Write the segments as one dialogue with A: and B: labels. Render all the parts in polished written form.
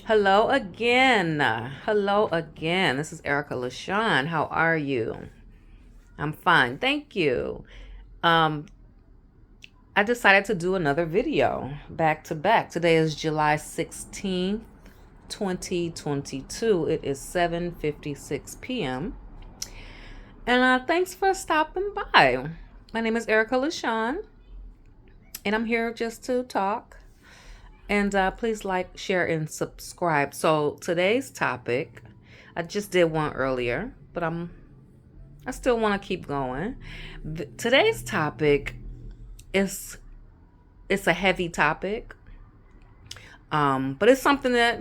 A: Hello again. Hello again. This is Erica LaShawn. How are you? I'm fine. Thank you. Um, I decided to do another video back to back. Today is July 16th, 2022. It is 7:56 p.m. And thanks for stopping by. My name is Erica LaShawn, and I'm here just to talk. And please like, share, and subscribe. So today's topic, I just did one earlier, but I still want to keep going. Today's topic is it's a heavy topic, but it's something that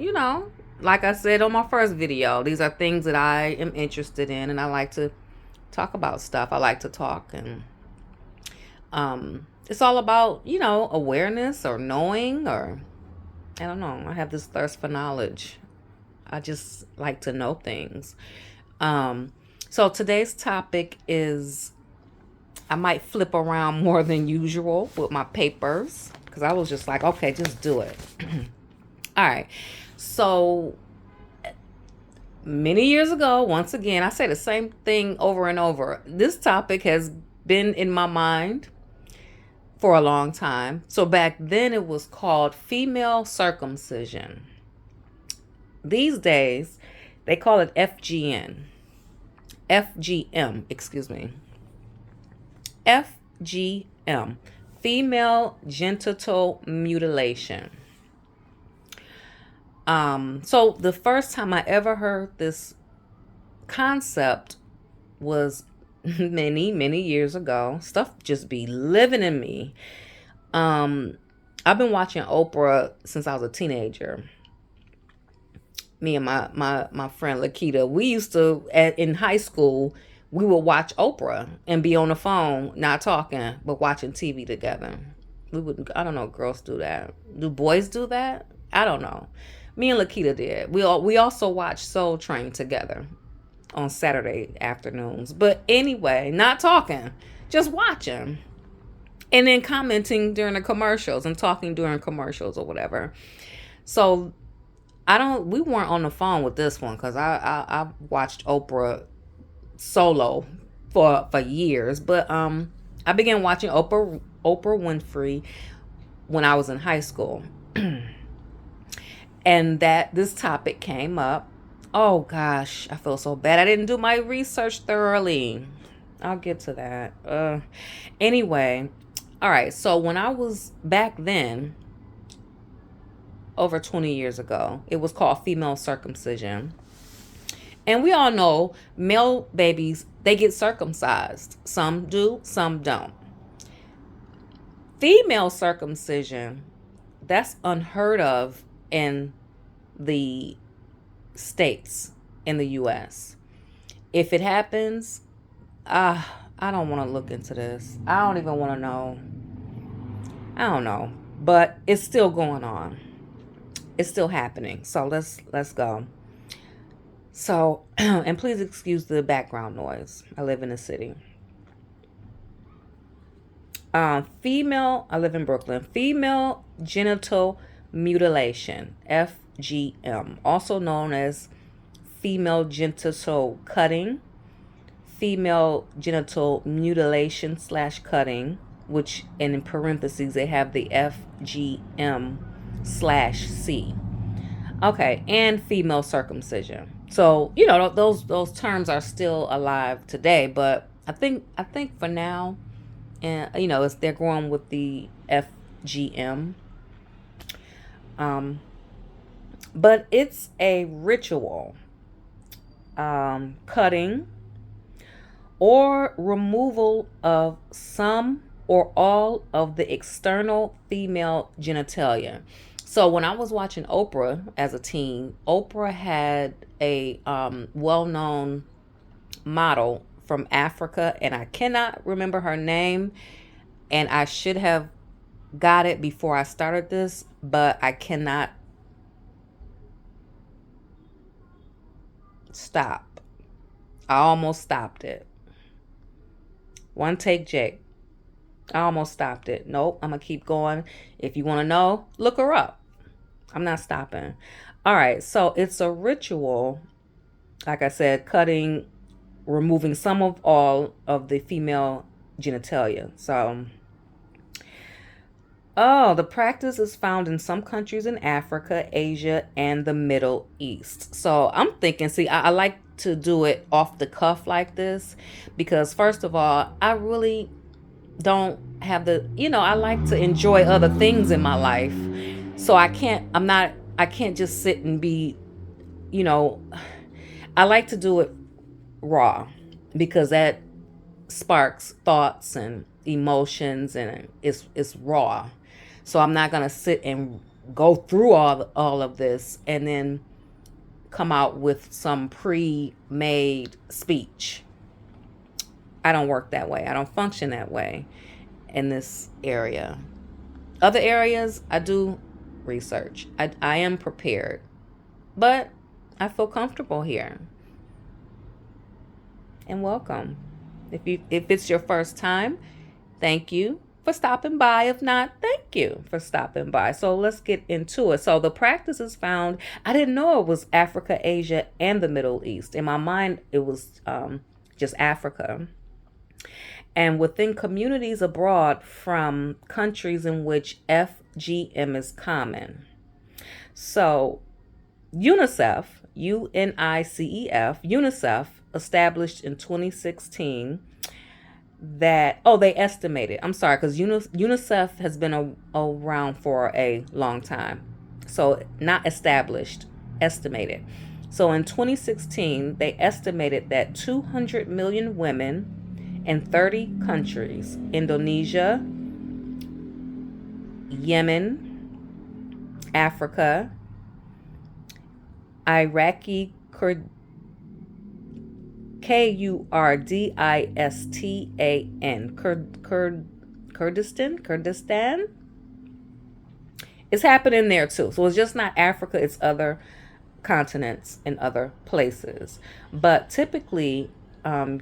A: like I said on my first video, these are things that I am interested in, and I like to talk about stuff. I like to talk, and it's all about awareness or knowing, or I don't know. I have this thirst for knowledge. I just like to know things. Um, so today's topic is I might flip around more than usual with my papers because I was just like, okay, just do it. All right. So many years ago, once again, I say the same thing over and over. This topic has been in my mind for a long time. So back then it was called female circumcision. These days they call it FGN. FGM, excuse me. FGM, female genital mutilation. So the first time I ever heard this concept was many years ago. Stuff just be living in me. I've been watching Oprah since I was a teenager. Me and my friend Lakita, we used to in high school, we would watch Oprah and be on the phone, not talking, but watching TV together. We wouldn't. I don't know. Girls do that. Do boys do that? I don't know. Me and Lakita did. We also watched Soul Train together on Saturday afternoons. But anyway, not talking, just watching, and then commenting during the commercials and talking during commercials or whatever. So we weren't on the phone with this one because I watched Oprah solo for years, but I began watching Oprah Winfrey when I was in high school, and that this topic came up. Oh gosh, I feel so bad. I didn't do my research thoroughly. I'll get to that. Anyway, all right. So when I was back then, over 20 years ago, it was called female circumcision. And we all know male babies, they get circumcised. Some do, some don't. Female circumcision, that's unheard of in the states in the US. If it happens, I don't want to look into this. I don't even want to know. I don't know, but it's still going on. It's still happening. So let's go. So, and please excuse the background noise. I live in a city. I live in Brooklyn. Female genital mutilation, FGM, also known as female genital cutting, female genital mutilation / cutting, which in parentheses they have the FGM / C. Okay, and female circumcision. So those terms are still alive today, but I think for now, and they're going with the FGM. But it's a ritual, cutting or removal of some or all of the external female genitalia. So when I was watching Oprah as a teen, Oprah had a well-known model from Africa, and I cannot remember her name, and I should have got it before I started this, but I cannot stop. I almost stopped it. One take, Jake. I almost stopped it. Nope, I'm going to keep going. If you want to know, look her up. I'm not stopping. All right, so it's a ritual, like I said, cutting, removing some of all of the female genitalia. So, oh, the practice is found in some countries in Africa, Asia, and the Middle East. So I'm thinking, see, I like to do it off the cuff like this because, first of all, I really don't have I like to enjoy other things in my life. So I can't just sit and be, you know, I like to do it raw because that sparks thoughts and emotions and it's raw. So I'm not going to sit and go through all of this and then come out with some pre-made speech. I don't work that way. I don't function that way in this area. Other areas, I do research. I am prepared, but I feel comfortable here. And welcome. If it's your first time, thank you for stopping by. If not, thank you for stopping by. So let's get into it. So the practice is found. I didn't know it was Africa, Asia, and the Middle East. In my mind, it was just Africa. And within communities abroad from countries in which FGM is common. So UNICEF, UNICEF established in 2016 that, oh, they estimated, I'm sorry, because UNICEF has been around for a long time. So not established, estimated. So in 2016, they estimated that 200 million women in 30 countries, Indonesia, Yemen, Africa, Iraqi Kurdistan. It's happening there too. So it's just not Africa, it's other continents and other places. But typically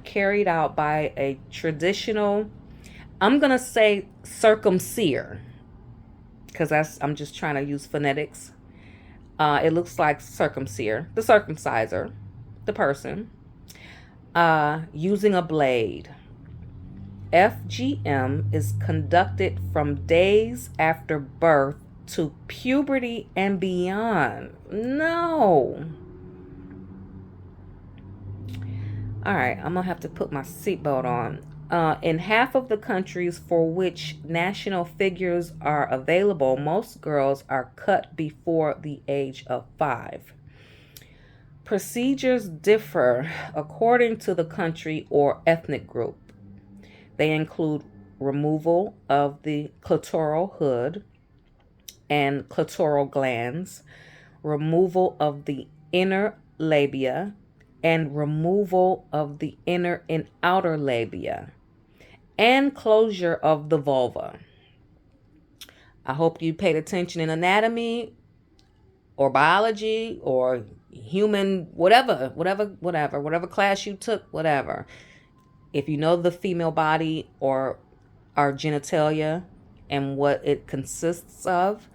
A: carried out by a traditional, I'm going to say circumciser, because I'm just trying to use phonetics. It looks like circumciser, the circumciser, the person, using a blade. FGM is conducted from days after birth to puberty and beyond. No. All right, I'm going to have to put my seatbelt on. In half of the countries for which national figures are available, most girls are cut before the age of 5. Procedures differ according to the country or ethnic group. They include removal of the clitoral hood and clitoral glands, removal of the inner labia, and removal of the inner and outer labia, and closure of the vulva. I hope you paid attention in anatomy or biology or human, whatever class you took, whatever. If you know the female body or our genitalia and what it consists of,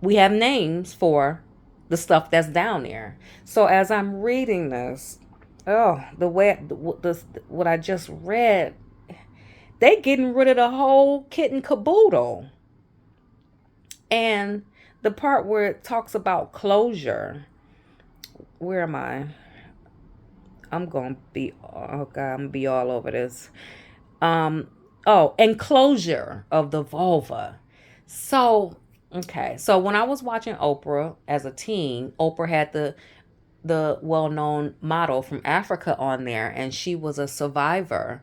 A: we have names for the stuff that's down there. So as I'm reading this, what I just read, they getting rid of the whole kit and caboodle. And the part where it talks about closure, where am I? I'm gonna be all over this. And closure of the vulva. So okay, so when I was watching Oprah as a teen, Oprah had the well-known model from Africa on there, and she was a survivor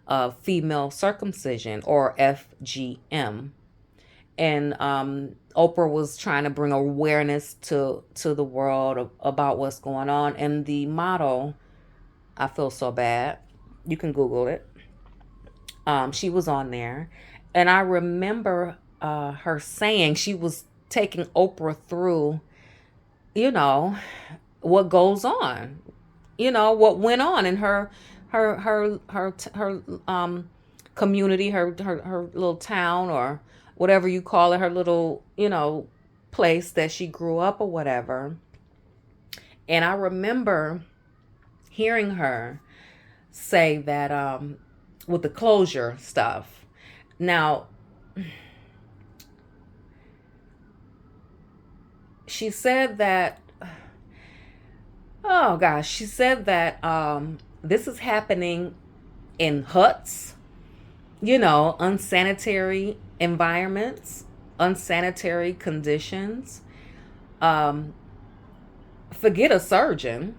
A: of female circumcision or FGM. And Oprah was trying to bring awareness to the world about what's going on. And the model, I feel so bad. You can Google it. She was on there, and I remember her saying she was taking Oprah through, you know, what goes on, what went on in her community, her little town, or whatever you call it, her little, place that she grew up or whatever. And I remember hearing her say that with the closure stuff. Now, she said that, oh gosh, she said that this is happening in huts, unsanitary environments, unsanitary conditions. Um, Forget a surgeon.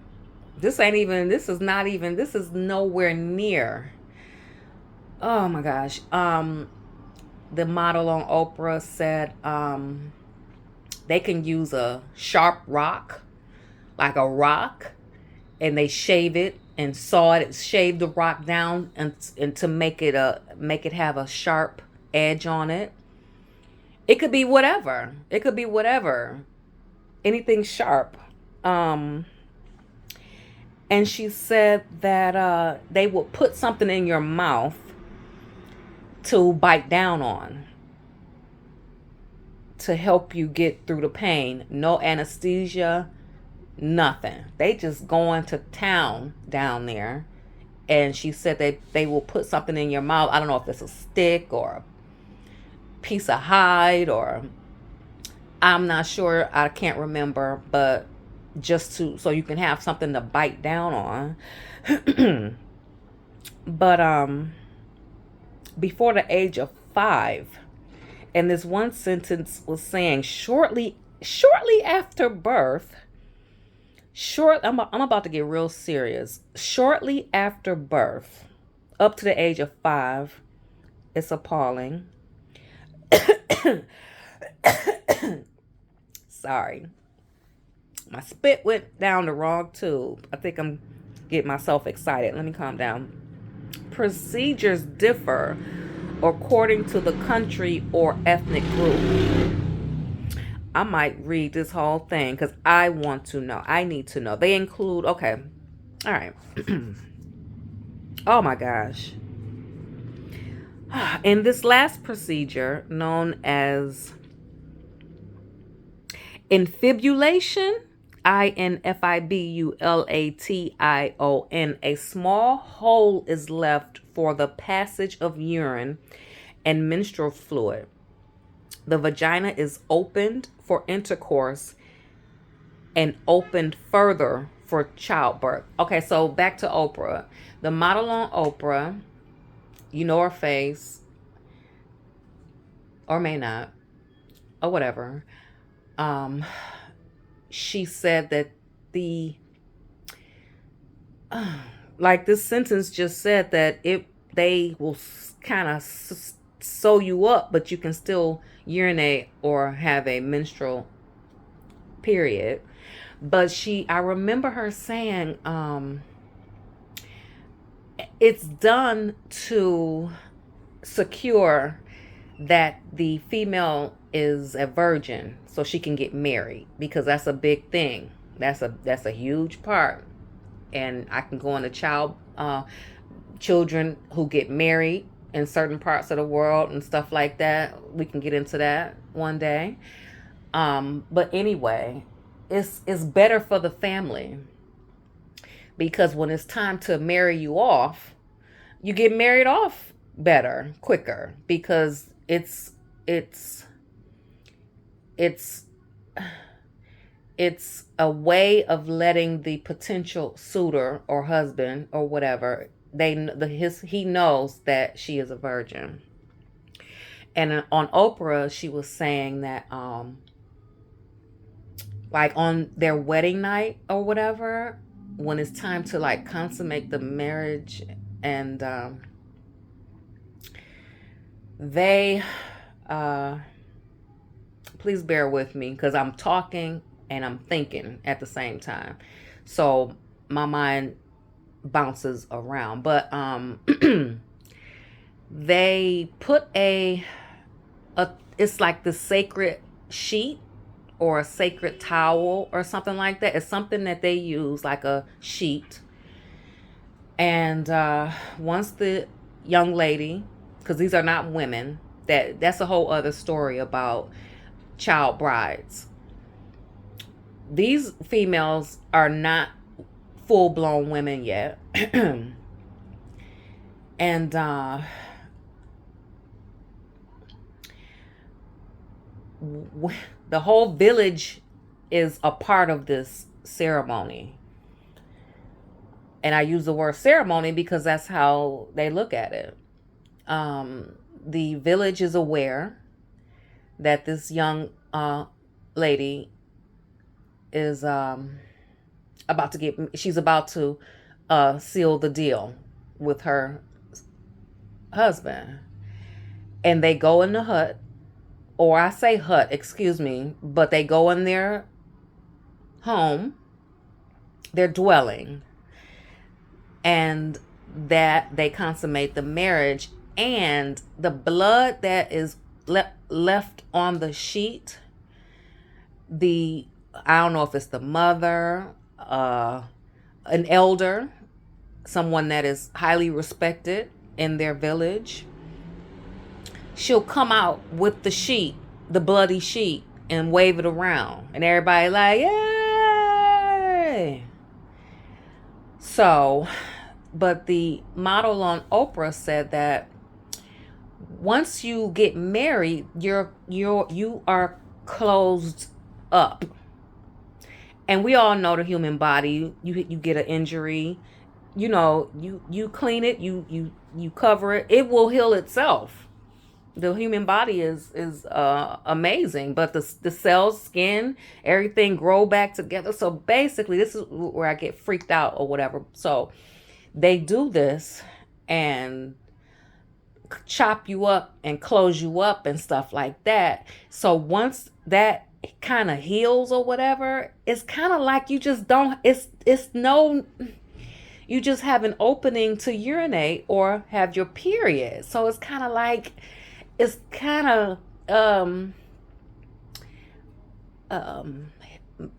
A: This is nowhere near. Oh my gosh. The model on Oprah said they can use a sharp rock, like a rock, and they shave it and saw it, shave the rock down and to make it have a sharp edge on it. It could be whatever. It could be whatever. Anything sharp. Um and she said that they will put something in your mouth to bite down on to help you get through the pain. No anesthesia, nothing. They just going to town down there. And she said they will put something in your mouth. I don't know if it's a stick or a piece of hide, or I'm not sure. I can't remember, but just to so you can have something to bite down on. But before the age of 5, and this one sentence was saying shortly after birth, I'm about to get real serious. Shortly after birth, up to the age of 5, it's appalling. Sorry. My spit went down the wrong tube. I think I'm getting myself excited. Let me calm down. Procedures differ according to the country or ethnic group. I might read this whole thing because I want to know. I need to know. They include, okay. All right. Oh my gosh. In this last procedure, known as infibulation, infibulation, a small hole is left for the passage of urine and menstrual fluid. The vagina is opened for intercourse and opened further for childbirth. Okay, so back to Oprah. The model on Oprah, you know her face, or may not, or whatever. She said that like this sentence just said that they will kind of sew you up, but you can still urinate or have a menstrual period. But I remember her saying, it's done to secure that the female is a virgin so she can get married, because that's a big thing. That's a huge part. And I can go into children who get married in certain parts of the world and stuff like that. We can get into that one day. But anyway, it's better for the family, because when it's time to marry you off, you get married off better, quicker, because it's a way of letting the potential suitor or husband or whatever, he knows that she is a virgin. And on Oprah, she was saying that like on their wedding night or whatever, when it's time to like consummate the marriage, and they please bear with me because I'm talking and I'm thinking at the same time, so my mind bounces around. But they put it's like the sacred sheet or a sacred towel or something like that. It's something that they use, like a sheet. And once the young lady, because these are not women, that's a whole other story about child brides. these females are not full-blown women yet. And the whole village is a part of this ceremony. And I use the word ceremony because that's how they look at it. The village is aware that this young lady is she's about to seal the deal with her husband. And they go in the hut, or I say hut, excuse me, but they go in their home, their dwelling, and that they consummate the marriage. And the blood that is left on the sheet, I don't know if it's the mother, an elder, someone that is highly respected in their village, she'll come out with the sheet, the bloody sheet, and wave it around, and everybody like, yay. So, but the model on Oprah said that once you get married, you are closed up. And we all know the human body. You get an injury, you clean it, you cover it, it will heal itself. The human body is amazing, but the cells, skin, everything grow back together. So basically, this is where I get freaked out or whatever. So they do this and chop you up and close you up and stuff like that. So once that kind of heals or whatever, it's kind of like you just don't, you just have an opening to urinate or have your period. So it's kind of like, it's kind of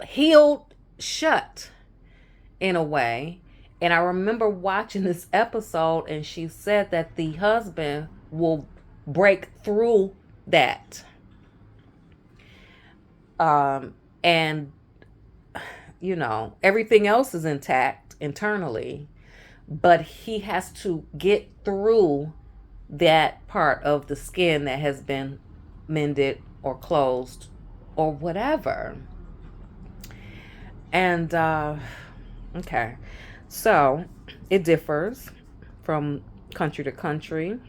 A: healed shut in a way. And I remember watching this episode, and she said that the husband will break through that. And, everything else is intact internally, but he has to get through that part of the skin that has been mended or closed or whatever. And, okay. So it differs from country to country.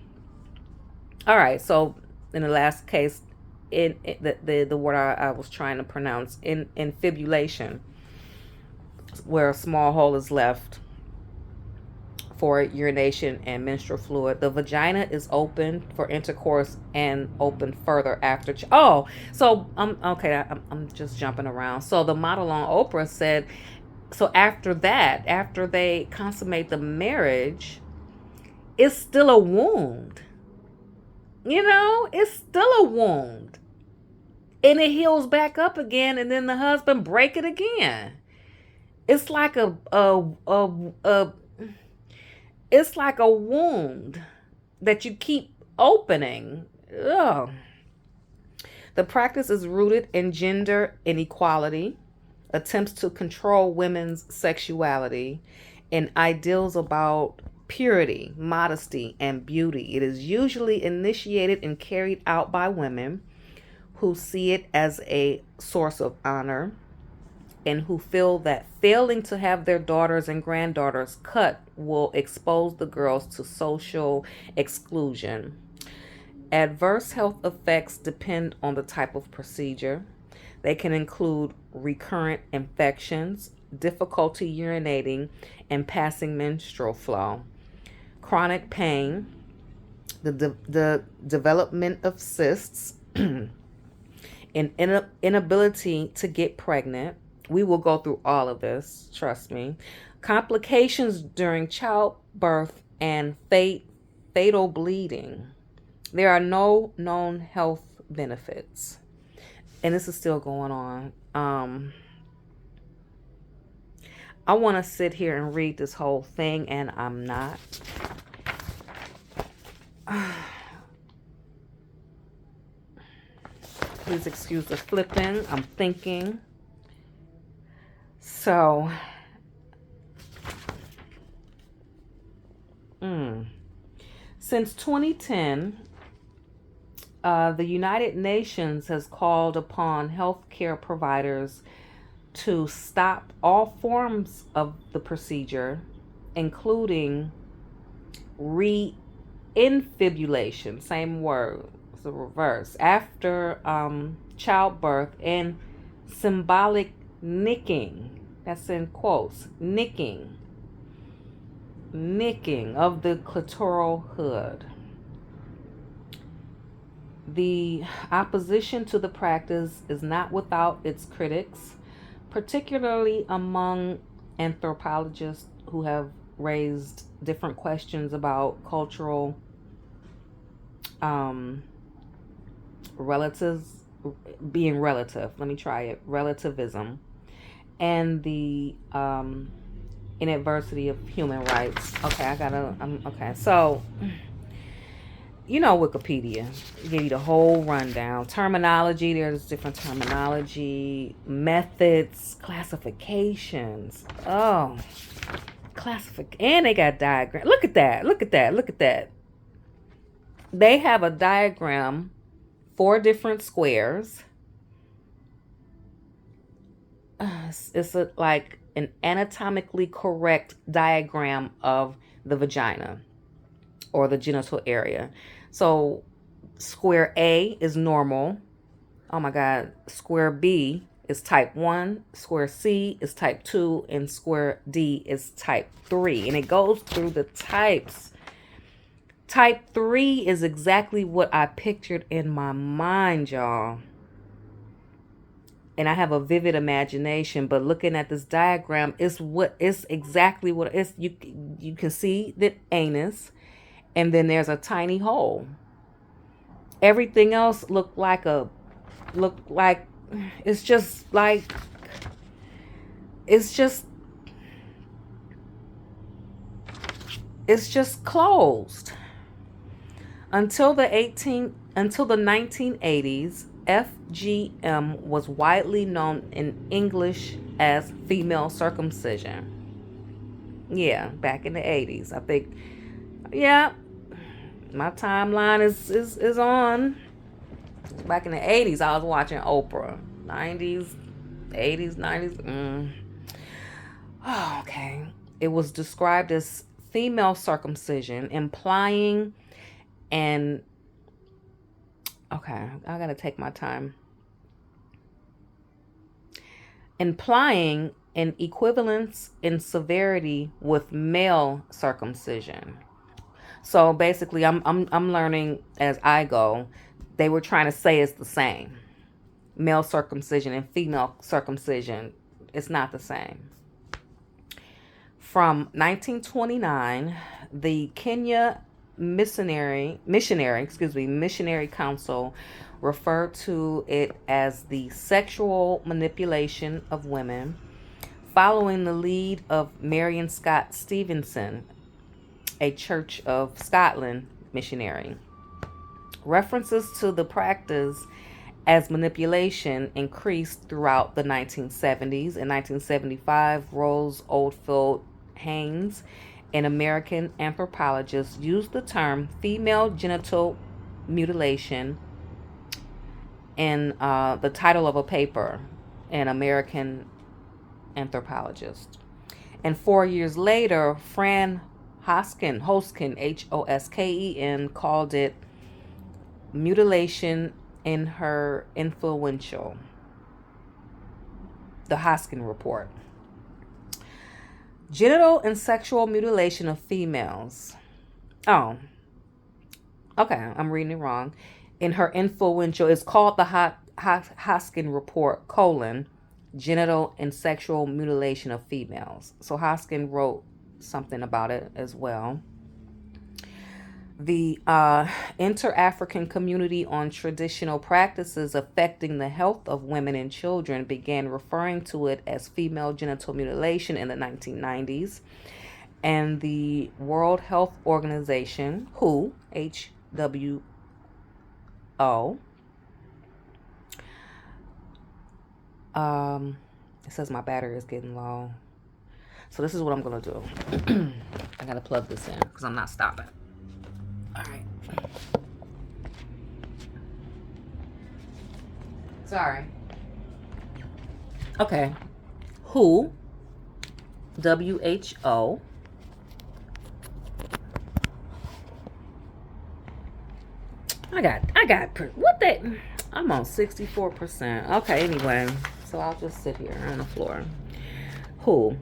A: All right. So in the last case, the word I was trying to pronounce, infibulation, where a small hole is left for urination and menstrual fluid. The vagina is open for intercourse and open further after. So I'm just jumping around. So the model on Oprah said, so after they consummate the marriage, it's still a wound. It's still a wound. And it heals back up again, and then the husband break it again. It's like it's like a wound that you keep opening. Ugh. The practice is rooted in gender inequality, attempts to control women's sexuality, and ideals about purity, modesty, and beauty. It is usually initiated and carried out by women who see it as a source of honor and who feel that failing to have their daughters and granddaughters cut will expose the girls to social exclusion. Adverse health effects depend on the type of procedure. They can include recurrent infections, difficulty urinating, and passing menstrual flow, chronic pain, the development of cysts, and inability to get pregnant. We will go through all of this, trust me. Complications during childbirth and fatal bleeding. There are no known health benefits. And this is still going on. I want to sit here and read this whole thing, and I'm not. Please excuse the flipping. I'm thinking. So, mm, since 2010, the United Nations has called upon healthcare providers to stop all forms of the procedure, including reinfibulation, same word, it's the reverse, after childbirth, and symbolic nicking, that's in quotes, nicking of the clitoral hood. The opposition to the practice is not without its critics, particularly among anthropologists who have raised different questions about cultural um, relatives being relative. Let me try it. Relativism and the inadversity of human rights. Okay, I gotta. Okay, so Wikipedia give you the whole rundown. Terminology. There's different terminology, methods, classifications. Oh, and they got diagram. Look at that. Look at that. Look at that. They have a diagram, 4 different squares. It's like an anatomically correct diagram of the vagina or the genital area. So square A is normal. Oh my God. Square B is type 1, square C is type 2, and square D is type 3. And it goes through the types. Type 3 is exactly what I pictured in my mind, y'all. And I have a vivid imagination, but looking at this diagram, it's exactly what it's. You can see the anus, and then there's a tiny hole. Everything else look like it's just like it's just it's just closed. Until the 1980s, FGM was widely known in English as female circumcision. Yeah, back in the 80s. I think, yeah, my timeline is on. Back in the 80s, I was watching Oprah. 90s, 80s, 90s. Oh, okay. It was described as female circumcision, implying an. Okay, I gotta take my time. Implying an equivalence in severity with male circumcision. So basically, I'm learning as I go. They were trying to say it's the same. Male circumcision and female circumcision, it's not the same. From 1929, the Kenya Missionary Council referred to it as the sexual manipulation of women, following the lead of Marion Scott Stevenson, a Church of Scotland missionary. References to the practice as manipulation increased throughout the 1970s. In 1975, Rose Oldfield Haynes, an American anthropologist, used the term female genital mutilation in the title of a paper, an American anthropologist. And 4 years later, Fran Hosken, Hosken, called it mutilation in her influential, the Hoskin Report. Genital and sexual mutilation of females. Oh, okay, I'm reading it wrong. In her influential, it's called the Hoskin Report, genital and sexual mutilation of females. So Hoskin wrote something about it as well. The Inter-African Community on Traditional Practices Affecting the Health of Women and Children began referring to it as female genital mutilation in the 1990s. And the World Health Organization, WHO, It says my battery is getting low. So this is what I'm going to do. I got to plug this in because I'm not stopping. All right. Sorry. Okay. WHO, WHO. What that? I'm on 64%. Okay, anyway. So I'll just sit here on the floor. WHO,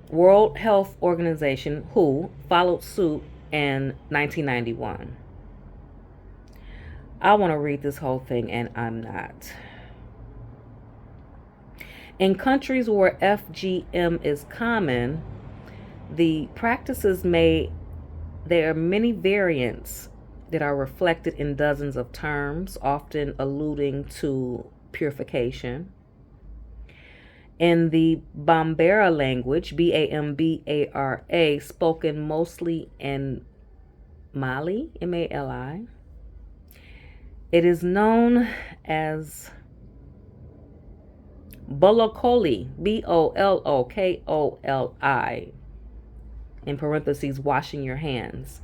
A: World Health Organization, WHO, followed suit in 1991. I want to read this whole thing, and I'm not. In countries where FGM is common, the practices there are many variants that are reflected in dozens of terms, often alluding to purification. In the Bambara language, Bambara, spoken mostly in Mali, Mali, it is known as Bolokoli, Bolokoli, in parentheses, washing your hands.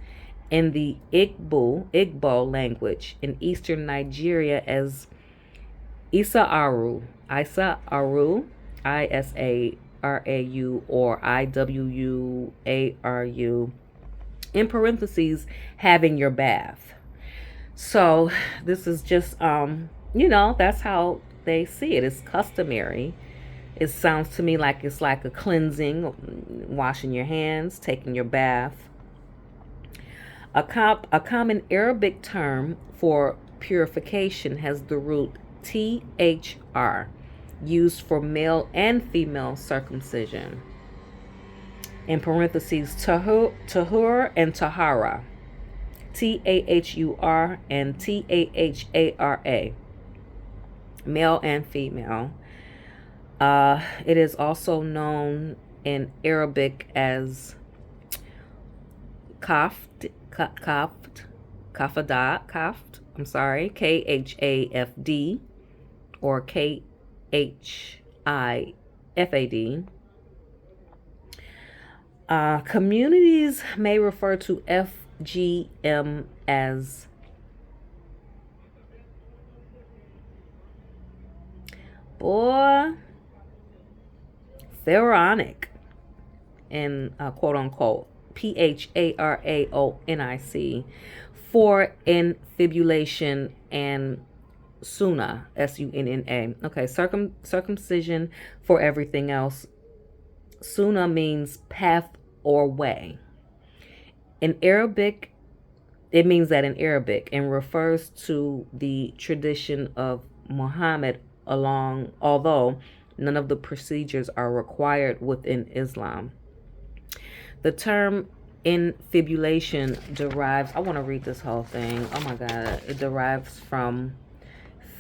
A: In the Igbo language, in eastern Nigeria as Isarau, Isarau, or Iwuaru, in parentheses, having your bath. So this is just, that's how they see it. It's customary. It sounds to me like it's like a cleansing, washing your hands, taking your bath. A common Arabic term for purification has the root THR, used for male and female circumcision. In parentheses, tahur and tahara, TAHUR and TAHARA, male and female. It is also known in Arabic as kaft, KHAFD, or KHIFAD. Communities may refer to FGM as pharaonic, and quote unquote PHARAONIC, for infibulation, and Sunna, SUNNA. Okay, circumcision for everything else. Sunna means path or way. In Arabic, it means that in Arabic, and refers to the tradition of Muhammad, although none of the procedures are required within Islam. The term infibulation derives, I want to read this whole thing. Oh my God. It derives from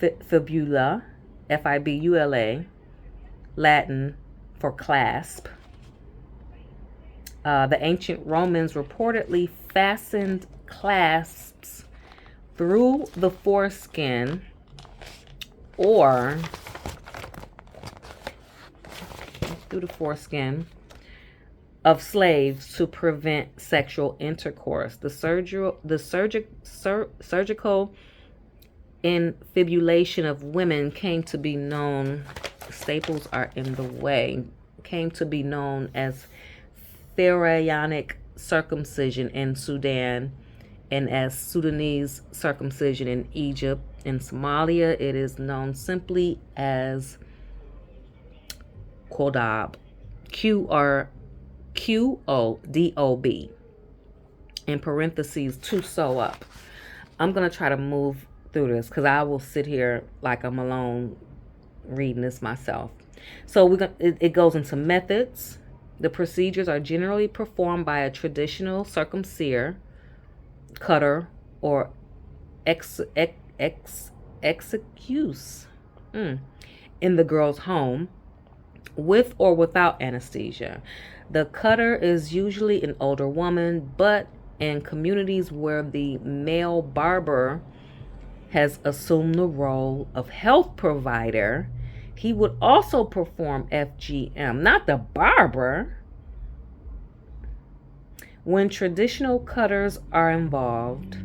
A: fibula, FIBULA, Latin for clasp. The ancient Romans reportedly fastened clasps through the foreskin of slaves to prevent sexual intercourse. The surgical infibulation of women came to be known, staples are in the way, came to be known as pharaonic circumcision in Sudan, and as Sudanese circumcision in Egypt. In Somalia, it is known simply as Qodob, QODOB, in parentheses, to sew up. I'm going to try to move through this because I will sit here like I'm alone reading this myself. So it goes into methods. The procedures are generally performed by a traditional circumciser, cutter, or execuse in the girl's home, with or without anesthesia. The cutter is usually an older woman, but in communities where the male barber has assumed the role of health provider, He would also perform FGM, not the barber. When traditional cutters are involved,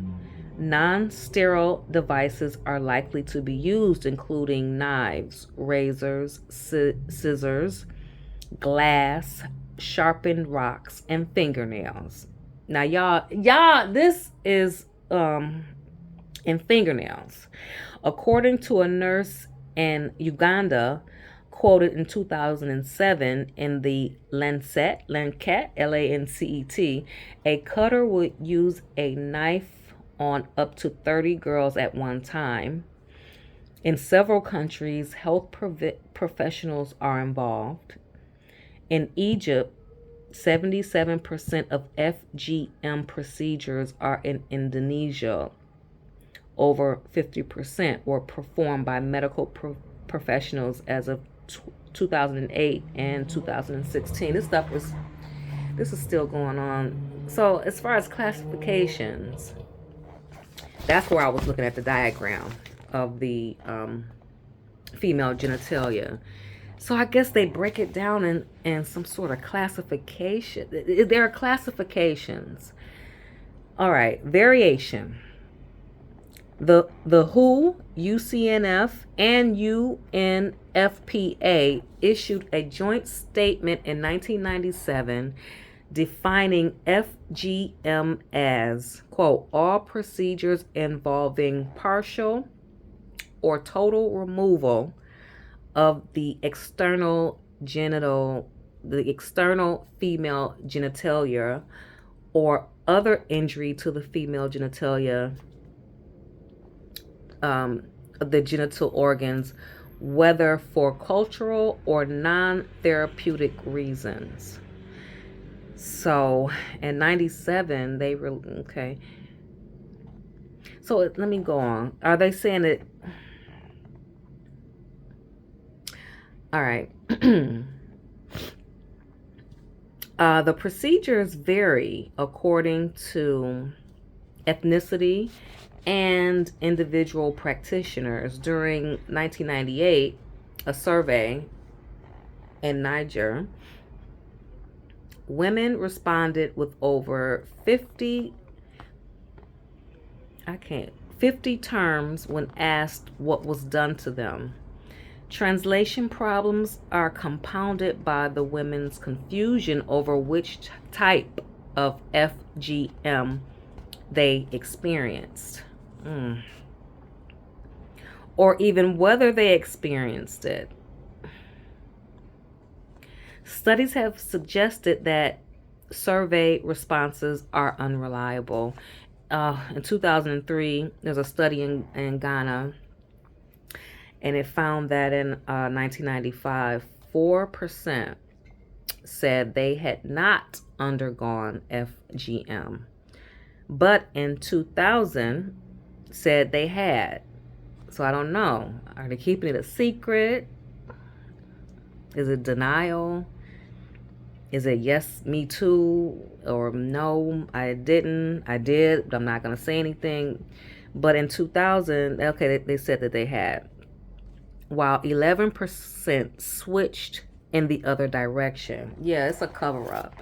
A: non sterile devices are likely to be used, including knives, razors, scissors, glass, sharpened rocks, and fingernails. Now, this is in fingernails. According to a nurse in Uganda, quoted in 2007 in the Lancet, Lancet, a cutter would use a knife on up to 30 girls at one time. In several countries, health professionals are involved. In Egypt, 77% of FGM procedures are in Indonesia. Over 50% were performed by medical professionals as of 2008 and 2016. This is still going on. So as far as classifications, that's where I was looking at the diagram of the female genitalia. So I guess they break it down in some sort of classification. There are classifications. All right, variation. The WHO, UCNF, and UNFPA issued a joint statement in 1997 defining FGM as, quote, all procedures involving partial or total removal of the external female genitalia or other injury to the female genitalia, the genital organs, whether for cultural or non-therapeutic reasons. So in 97, they were, okay. So let me go on. Are they saying that? All right. The procedures vary according to ethnicity and individual practitioners. During 1998, a survey in Niger, women responded with over 50 terms when asked what was done to them. Translation problems are compounded by the women's confusion over which type of FGM they experienced, or even whether they experienced it. Studies have suggested that survey responses are unreliable. In 2003, there's a study in Ghana, and it found that in 1995, 4% said they had not undergone FGM, but in 2000 said they had. So I don't know. Are they keeping it a secret? Is it denial? Is it yes, me too? Or no, I didn't. I did, but I'm not going to say anything. But in 2000, okay, they said that they had. While 11% switched in the other direction. Yeah, it's a cover-up.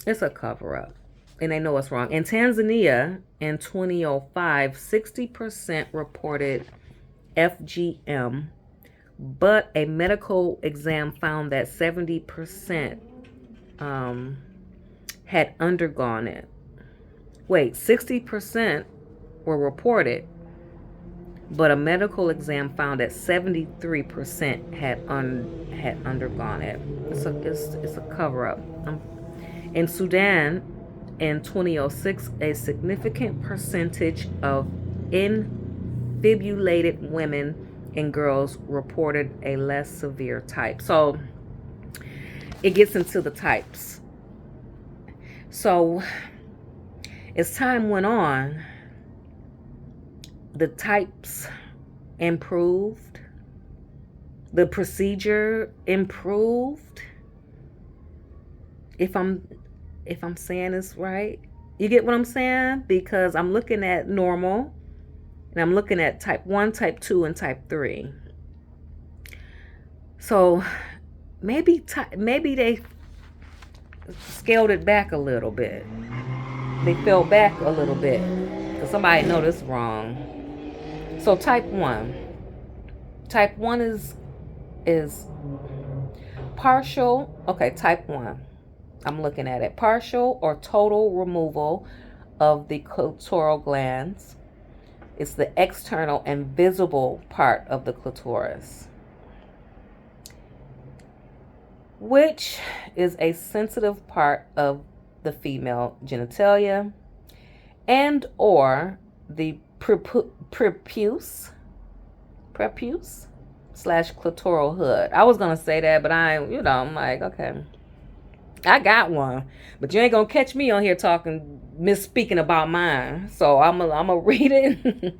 A: It's a cover-up. And they know it's wrong. In Tanzania, in 2005, 60% reported FGM, but a medical exam found that 70% had undergone it. Wait, 60% were reported, but a medical exam found that 73% had undergone it. It's a cover-up. In Sudan, in 2006, a significant percentage of infibulated women and girls reported a less severe type. So it gets into the types. So as time went on, the types improved, the procedure improved. If I'm saying this right, you get what I'm saying? Because I'm looking at normal, and I'm looking at type 1, type 2, and type 3. So maybe they scaled it back a little bit. They fell back a little bit because somebody noticed wrong. So type 1. Type 1 is partial. Okay, type 1. I'm looking at it. Partial or total removal of the clitoral glands. It's the external and visible part of the clitoris, which is a sensitive part of the female genitalia, and or the prepuce slash clitoral hood. I was gonna say that, but I'm like, okay, I got one, but you ain't gonna catch me on here talking, misspeaking about mine. So I'm gonna read it.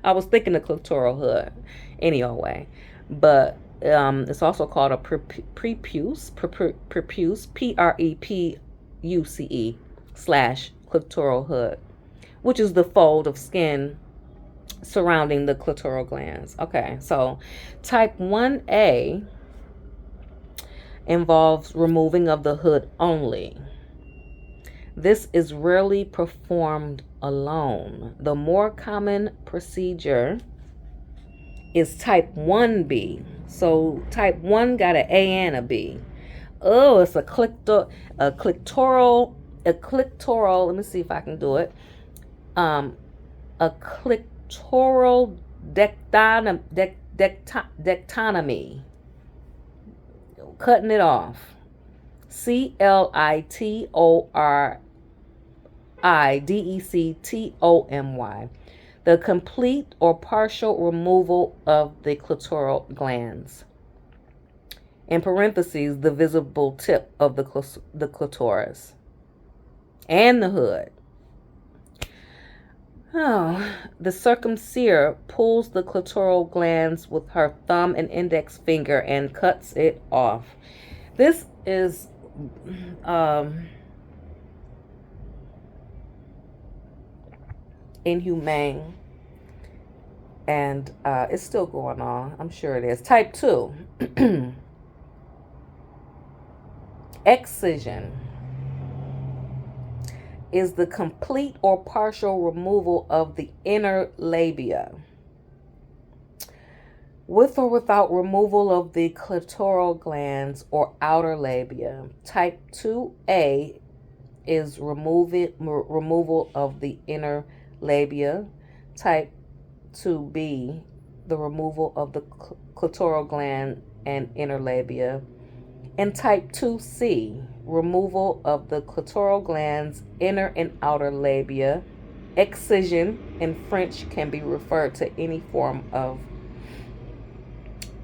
A: I was thinking the clitoral hood, anyway, but it's also called a prepuce, prepuce, slash clitoral hood, which is the fold of skin surrounding the clitoral glands. Okay, so type 1A involves removing of the hood only. This is rarely performed alone. The more common procedure is type 1B. So type 1 got an A and a B. Oh, it's a clitoral, let me see if I can do it. A clitoral dectonomy. Cutting it off. clitoridectomy. The complete or partial removal of the clitoral glands. In parentheses, the visible tip of the clitoris and the hood. Oh, the circumciser pulls the clitoral glands with her thumb and index finger and cuts it off. This is inhumane, and it's still going on. I'm sure it is. Type 2. Excision is the complete or partial removal of the inner labia, with or without removal of the clitoral glands or outer labia. Type 2A is removal of the inner labia. Type 2B, the removal of the clitoral gland and inner labia. And type 2C, removal of the clitoral glands, inner and outer labia. Excision in French can be referred to any form of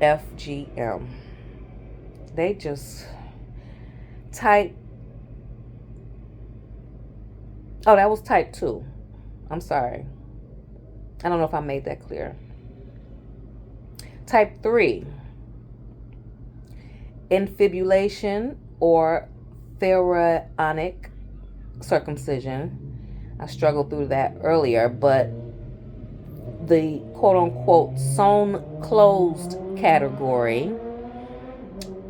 A: FGM. They just type. Oh, that was type 2. I'm sorry. I don't know if I made that clear. Type 3. Infibulation or pharaonic circumcision. I struggled through that earlier, but the quote-unquote sewn closed category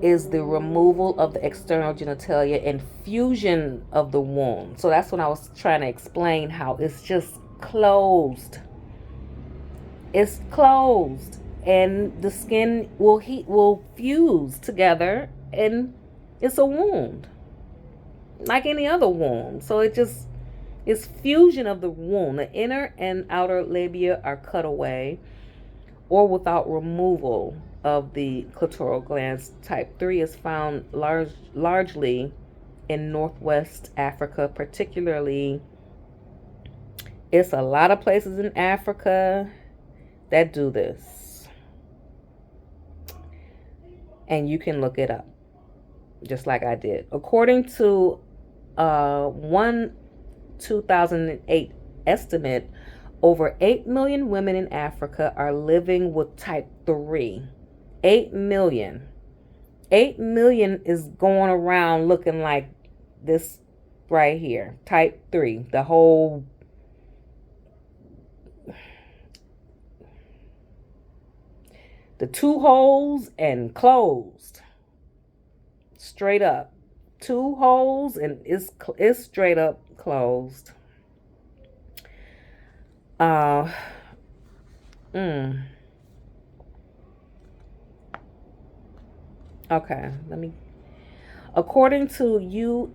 A: is the removal of the external genitalia and fusion of the wound. So that's when I was trying to explain how it's just closed. It's closed, and the skin will fuse together, and it's a wound like any other wound. So it's fusion of the wound. The inner and outer labia are cut away or without removal of the clitoral glands. Type 3 is found largely in Northwest Africa, particularly. It's a lot of places in Africa that do this, and you can look it up just like I did. According to one 2008 estimate, over 8 million women in Africa are living with type 3. 8 million. 8 million is going around looking like this right here, type 3. The whole The two holes and closed. Straight up. Two holes and it's straight up closed. Uh mm, okay, let me. According to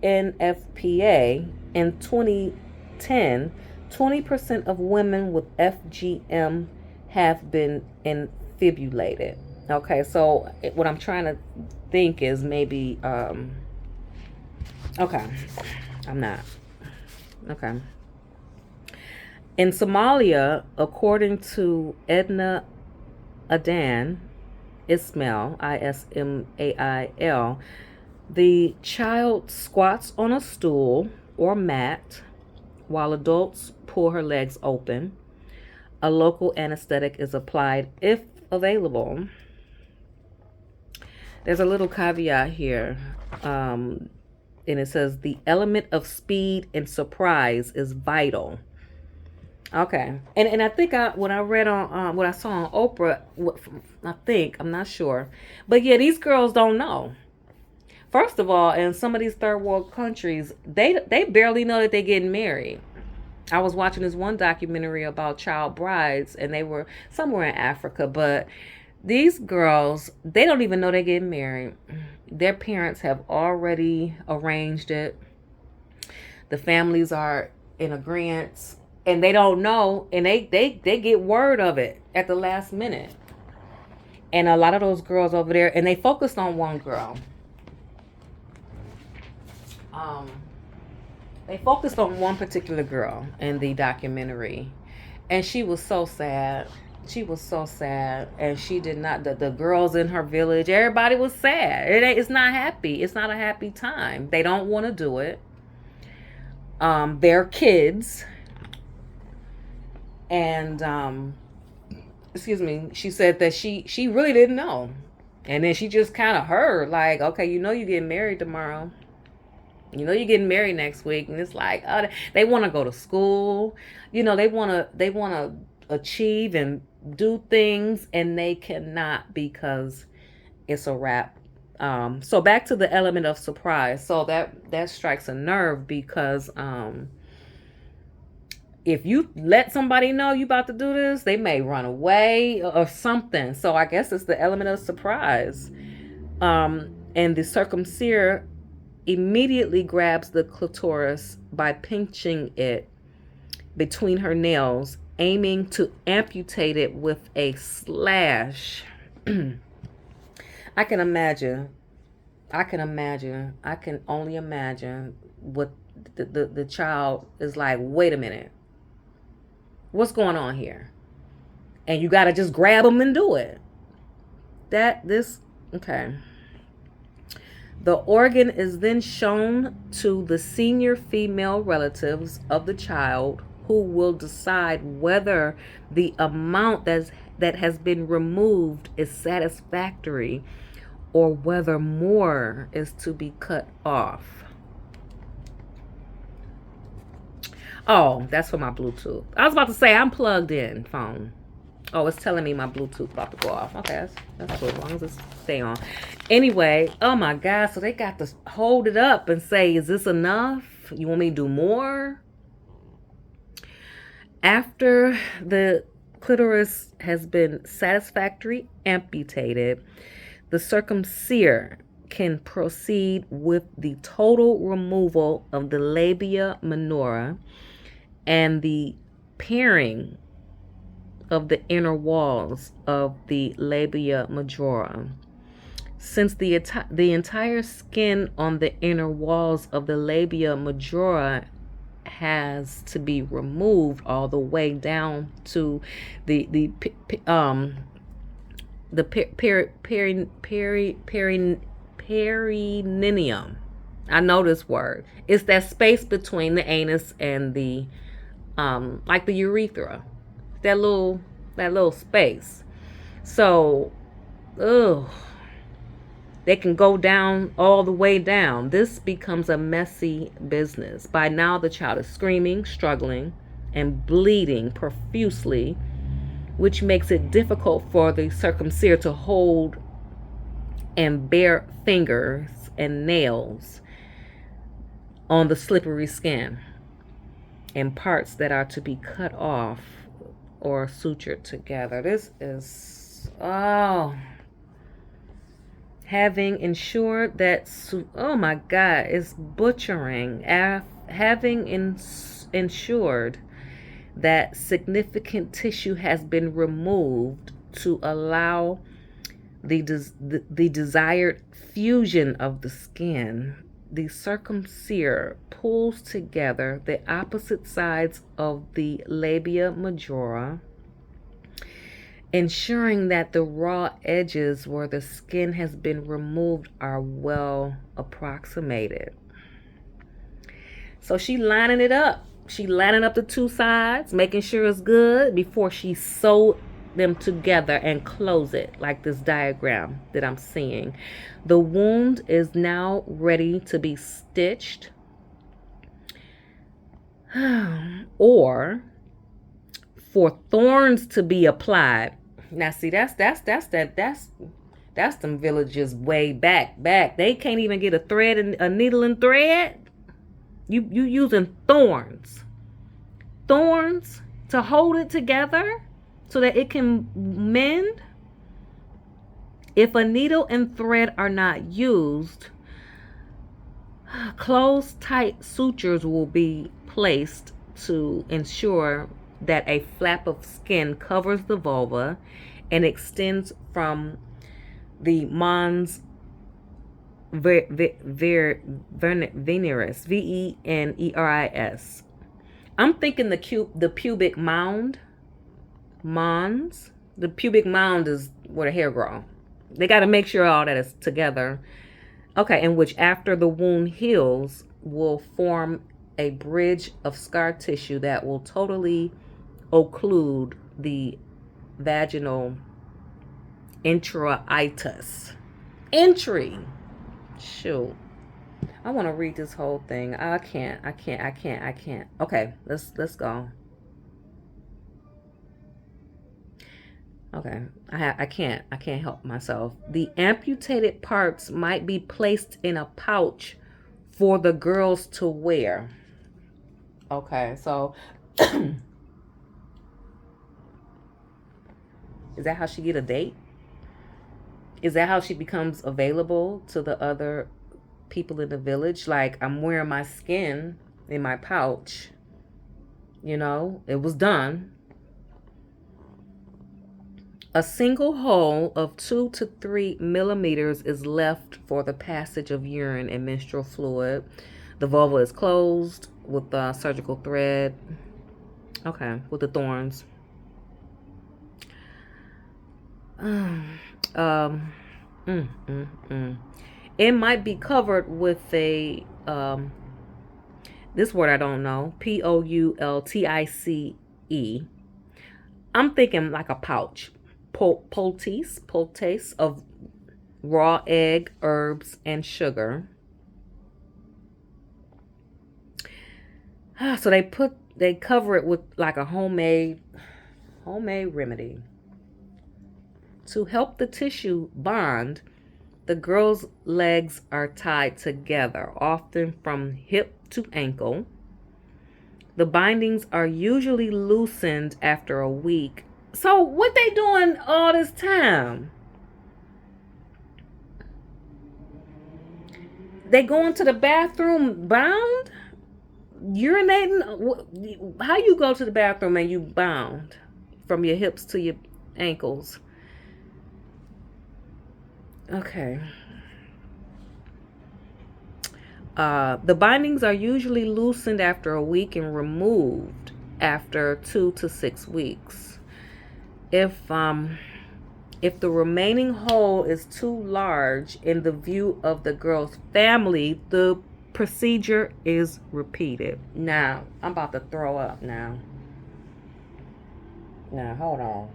A: UNFPA, in 2010, 20% of women with FGM have been infibulated. Okay, so what I'm trying to think is maybe, okay, I'm not. Okay. In Somalia, according to Edna Adan Ismail, Ismail, the child squats on a stool or mat while adults pull her legs open. A local anesthetic is applied if available. There's a little caveat here, and it says the element of speed and surprise is vital. Okay, and I think when I read on what I saw on Oprah, I'm not sure, but yeah, these girls don't know. First of all, in some of these third world countries, they barely know that they're getting married. I was watching this one documentary about child brides, and they were somewhere in Africa, but these girls, they don't even know they're getting married. Their parents have already arranged it. The families are in agreement, and they don't know, and they get word of it at the last minute. And a lot of those girls over there, and they focused on one girl. Um, they focused on one particular girl in the documentary, and she was so sad. She was so sad, and she did not. The girls in her village, everybody was sad. It's not happy. It's not a happy time. They don't want to do it. They're kids, and excuse me. She said that she really didn't know, and then she just kind of heard like, okay, you know, you getting married tomorrow. You know, you're getting married next week, and it's like, oh, they want to go to school. You know, they want to achieve and do things, and they cannot because it's a wrap. So back to the element of surprise. So that strikes a nerve because if you let somebody know you about to do this, they may run away or something. So I guess it's the element of surprise. And the circumciser immediately grabs the clitoris by pinching it between her nails, aiming to amputate it with a slash. I can imagine. I can only imagine what the child is like, wait a minute. What's going on here? And you got to just grab them and do it. Okay. The organ is then shown to the senior female relatives of the child, who will decide whether the amount that has been removed is satisfactory or whether more is to be cut off. Oh, that's for my Bluetooth. I was about to say I'm plugged in phone. Oh, it's telling me my Bluetooth about to go off. Okay, that's cool. As long as it's stay on. Anyway, oh my God. So they got to hold it up and say, is this enough? You want me to do more? After the clitoris has been satisfactorily amputated, the circumciser can proceed with the total removal of the labia minora and the paring of the inner walls of the labia majora. Since the entire skin on the inner walls of the labia majora has to be removed all the way down to the perineum. I know this word. It's that space between the anus and the like the urethra. That little space. So, they can go down all the way down. This becomes a messy business. By now, the child is screaming, struggling, and bleeding profusely which makes it difficult for the circumciser to hold and bare fingers and nails on the slippery skin and parts that are to be cut off or sutured together. This is, having ensured that, oh my God, it's butchering. Having ensured that significant tissue has been removed to allow the desired fusion of the skin, the circumciser pulls together the opposite sides of the labia majora, ensuring that the raw edges where the skin has been removed are well approximated. So she lining it up. She lining up the two sides, making sure it's good before she sew them together and close it, like this diagram that I'm seeing. The wound is now ready to be stitched or for thorns to be applied. Now see, that's them villages way back. They can't even get a needle and thread. You using thorns to hold it together so that it can mend. If a needle and thread are not used, closed tight sutures will be placed to ensure that a flap of skin covers the vulva and extends from the mons veneris, veneris. I'm thinking the pubic mound. Mons. The pubic mound is where the hair grows. They got to make sure all that is together. Okay, in which after the wound heals will form a bridge of scar tissue that will totally occlude the vaginal introitus. Entry. Shoot. I want to read this whole thing. I can't. Okay, let's go. Okay, I can't help myself. The amputated parts might be placed in a pouch for the girls to wear. Okay, so is that how she get a date? Is that how she becomes available to the other people in the village? Like, I'm wearing my skin in my pouch. You know, it was done. A single hole of 2 to 3 millimeters is left for the passage of urine and menstrual fluid. The vulva is closed with surgical thread. Okay, with the thorns. It might be covered with a this word I don't know. Poultice. I'm thinking like a pouch. Poultice of raw egg, herbs, and sugar. So they cover it with like a homemade remedy. To help the tissue bond, the girl's legs are tied together, often from hip to ankle. The bindings are usually loosened after a week. So what they doing all this time? They going to the bathroom bound? Urinating? How you go to the bathroom and you bound from your hips to your ankles? Okay. The bindings are usually loosened after a week and removed after 2 to 6 weeks. If the remaining hole is too large in the view of the girl's family, the procedure is repeated. Now, I'm about to throw up now. Now, hold on.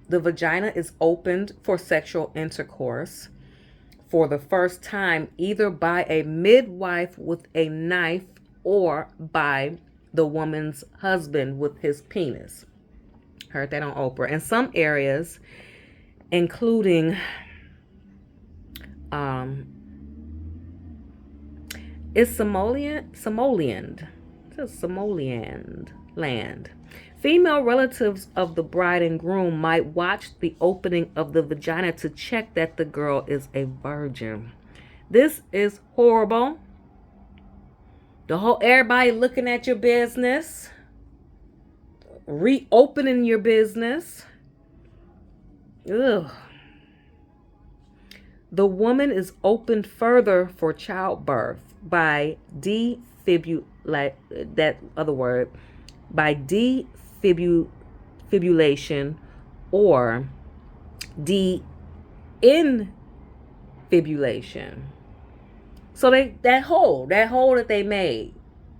A: The vagina is opened for sexual intercourse for the first time, either by a midwife with a knife or by the woman's husband with his penis. Heard that on Oprah. In some areas, including is Somaliland land. Female relatives of the bride and groom might watch the opening of the vagina to check that the girl is a virgin. This is horrible. Everybody looking at your business, reopening your business. Ugh. The woman is opened further for childbirth by defibrillation or de-infibulation. So that hole that they made.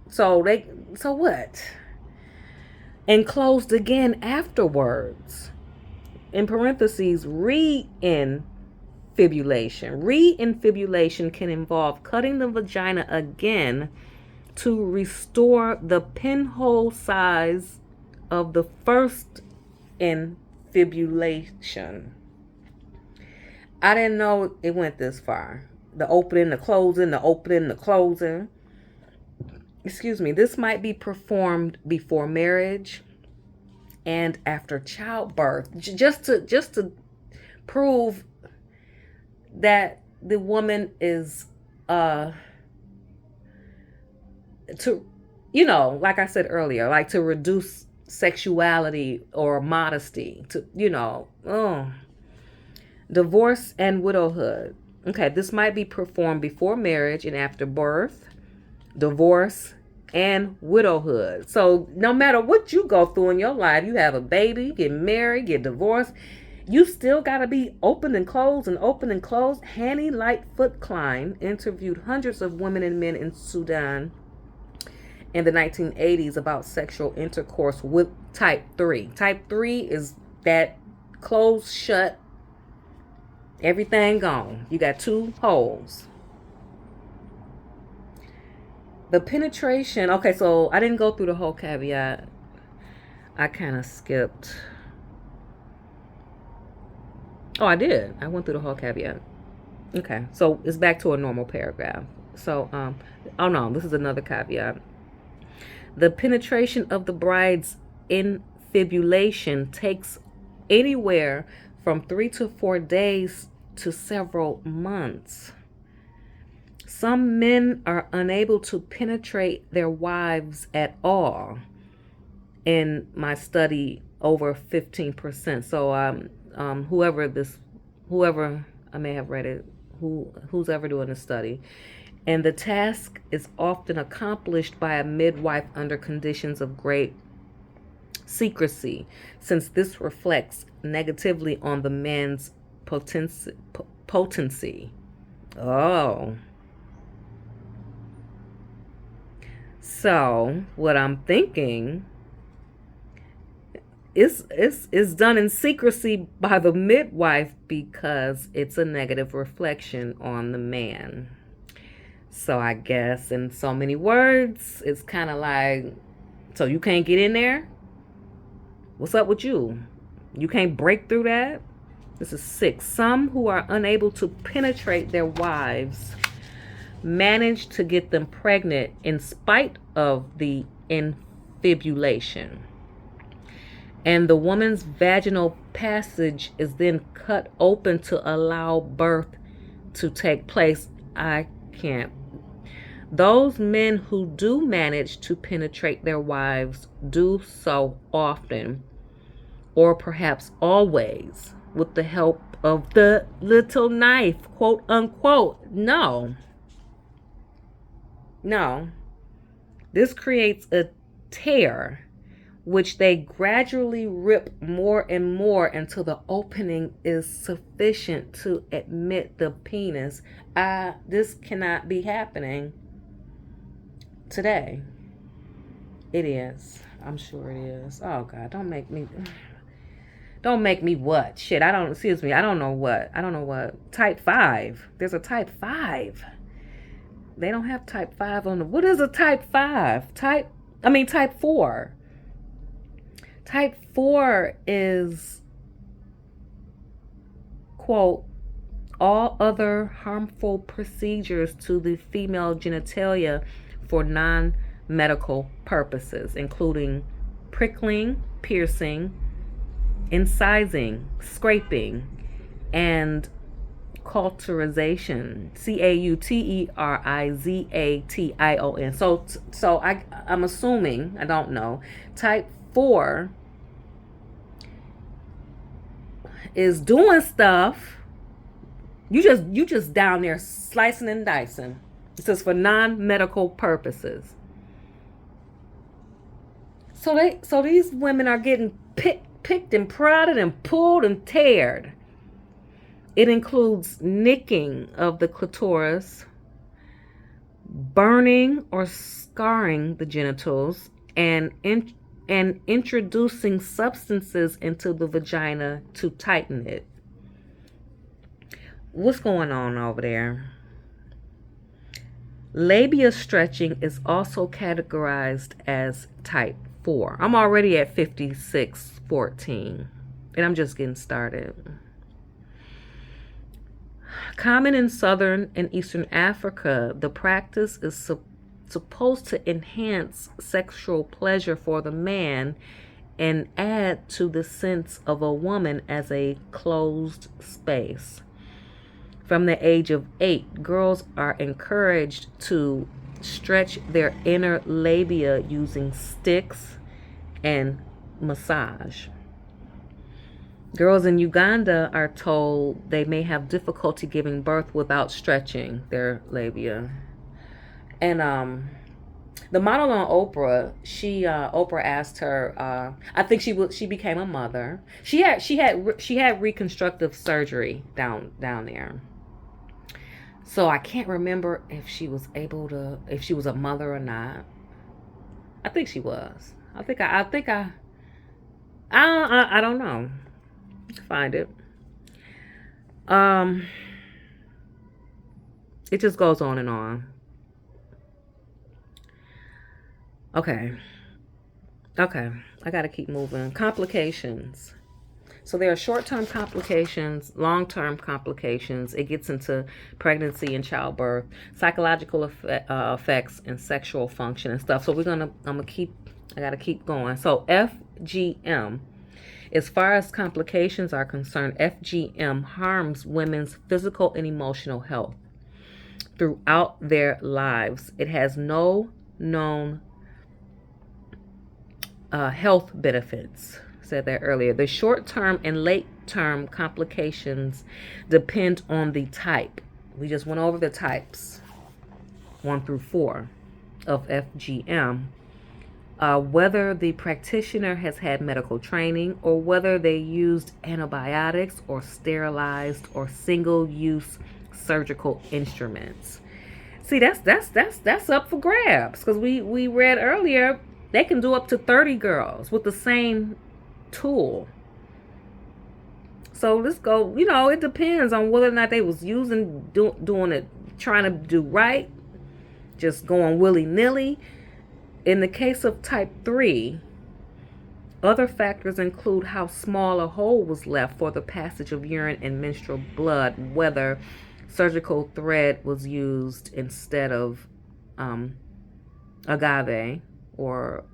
A: So what? And closed again afterwards. In parentheses, reinfibulation. Reinfibulation can involve cutting the vagina again to restore the pinhole size of the first infibulation. I didn't know it went this far. The opening, the closing, the opening, the closing. Excuse me. This might be performed before marriage and after childbirth, just to prove that the woman is like I said earlier, like to reduce sexuality or modesty, divorce and widowhood. Okay, this might be performed before marriage and after birth, divorce, and widowhood. So no matter what you go through in your life, you have a baby, get married, get divorced, you still got to be open and closed and open and closed. Hanny Lightfoot Klein interviewed hundreds of women and men in Sudan in the 1980s about sexual intercourse with type 3. Type 3 is that closed shut, everything gone. You got two holes. The penetration. Okay, so I didn't go through the whole caveat. I kind of skipped. Oh, I did. I went through the whole caveat. Okay, so it's back to a normal paragraph. So, oh no, this is another caveat. The penetration of the bride's infibulation takes anywhere from 3 to 4 days to several months. Some men are unable to penetrate their wives at all. In my study, over 15%. So, whoever I may have read it, who's ever doing the study, and the task is often accomplished by a midwife under conditions of great secrecy, since this reflects negatively on the man's potency. Oh. So, what I'm thinking is done in secrecy by the midwife because it's a negative reflection on the man. So I guess in so many words, it's kind of like, so you can't get in there? What's up with you? You can't break through that? This is 6. Some who are unable to penetrate their wives manage to get them pregnant in spite of the infibulation. And the woman's vaginal passage is then cut open to allow birth to take place. I can't. Those men who do manage to penetrate their wives do so often, or perhaps always, with the help of the little knife, quote unquote. No. This creates a tear, which they gradually rip more and more until the opening is sufficient to admit the penis. This cannot be happening today. It is. I'm sure it is. Oh God, don't make me what? Shit, I don't know what. Type 5. There's a type 5. They don't have type 5 on the. What is a type 5? Type 4. Type 4 is, quote, all other harmful procedures to the female genitalia for non medical purposes, including prickling, piercing, incising, scraping, and cauterization. Cauterization. I'm assuming, I don't know, type 4 is doing stuff. You just down there slicing and dicing. It says for non-medical purposes. So these women are getting picked and prodded and pulled and teared. It includes nicking of the clitoris, burning or scarring the genitals, and introducing substances into the vagina to tighten it. What's going on over there? Labia stretching is also categorized as type 4. I'm already at 5614, and I'm just getting started. Common in southern and eastern Africa, the practice is supposed to enhance sexual pleasure for the man and add to the sense of a woman as a closed space. From the age of 8, girls are encouraged to stretch their inner labia using sticks and massage. Girls in Uganda are told they may have difficulty giving birth without stretching their labia. And the model on Oprah, Oprah asked her. I think she became a mother. She had reconstructive surgery down there. So I can't remember if she was a mother or not. I think she was. I don't know. Find it. It just goes on and on. Okay. I gotta keep moving. Complications. So there are short-term complications, long-term complications. It gets into pregnancy and childbirth, psychological effects, and sexual function and stuff. So I gotta keep going. So FGM. As far as complications are concerned, FGM harms women's physical and emotional health throughout their lives. It has no known health benefits. Said that earlier. The short-term and late-term complications depend on the type. We just went over the types, 1 through 4, of FGM. Whether the practitioner has had medical training or whether they used antibiotics or sterilized or single-use surgical instruments. See, that's up for grabs, because we read earlier they can do up to 30 girls with the same tool. So let's go. It depends on whether or not they was doing it, trying to do right, just going willy-nilly. In the case of type 3, other factors include how small a hole was left for the passage of urine and menstrual blood, whether surgical thread was used instead of agave, or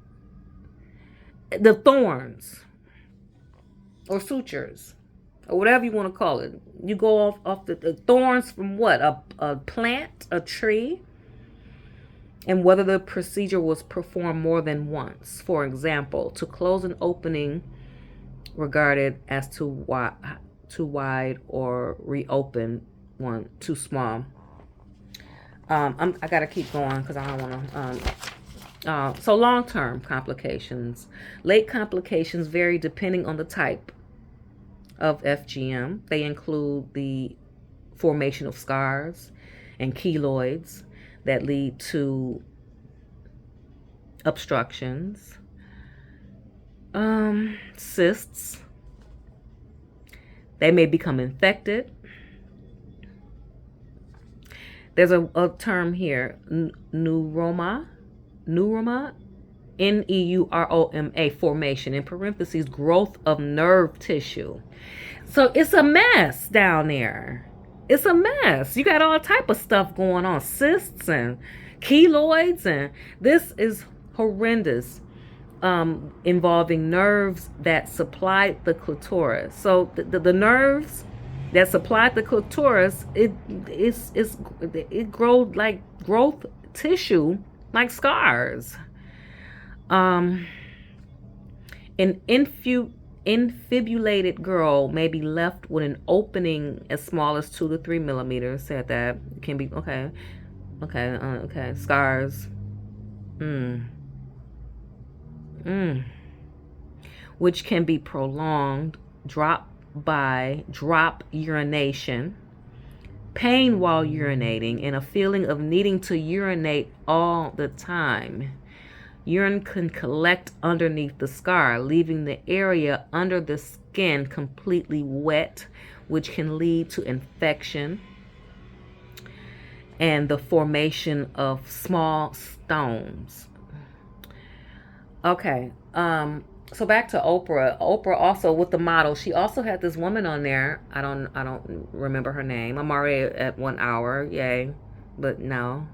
A: the thorns or sutures, or whatever you want to call it. You go off the thorns from what? A plant, a tree? And whether the procedure was performed more than once. For example, to close an opening regarded as too wide, or reopen one too small. I gotta keep going because I don't want to. So long-term complications. Late complications vary depending on the type of FGM. They include the formation of scars and keloids that lead to obstructions, cysts. They may become infected. There's a term here, neuroma, neuroma formation, in parentheses, growth of nerve tissue. So it's a mess down there. It's a mess. You got all type of stuff going on, cysts and keloids, and this is horrendous. Involving nerves that supply the clitoris. So the nerves that supply the clitoris, it grows like growth tissue, like scars. An infibulated girl may be left with an opening as small as 2 to 3 millimeters. Said that it can be okay. Scars. Which can be prolonged, drop urination, pain while urinating, and a feeling of needing to urinate all the time. Urine can collect underneath the scar, leaving the area under the skin completely wet, which can lead to infection and the formation of small stones. Okay, so back to Oprah. Oprah also, with the model, she also had this woman on there. I don't remember her name. I'm already at 1 hour, yay, but no.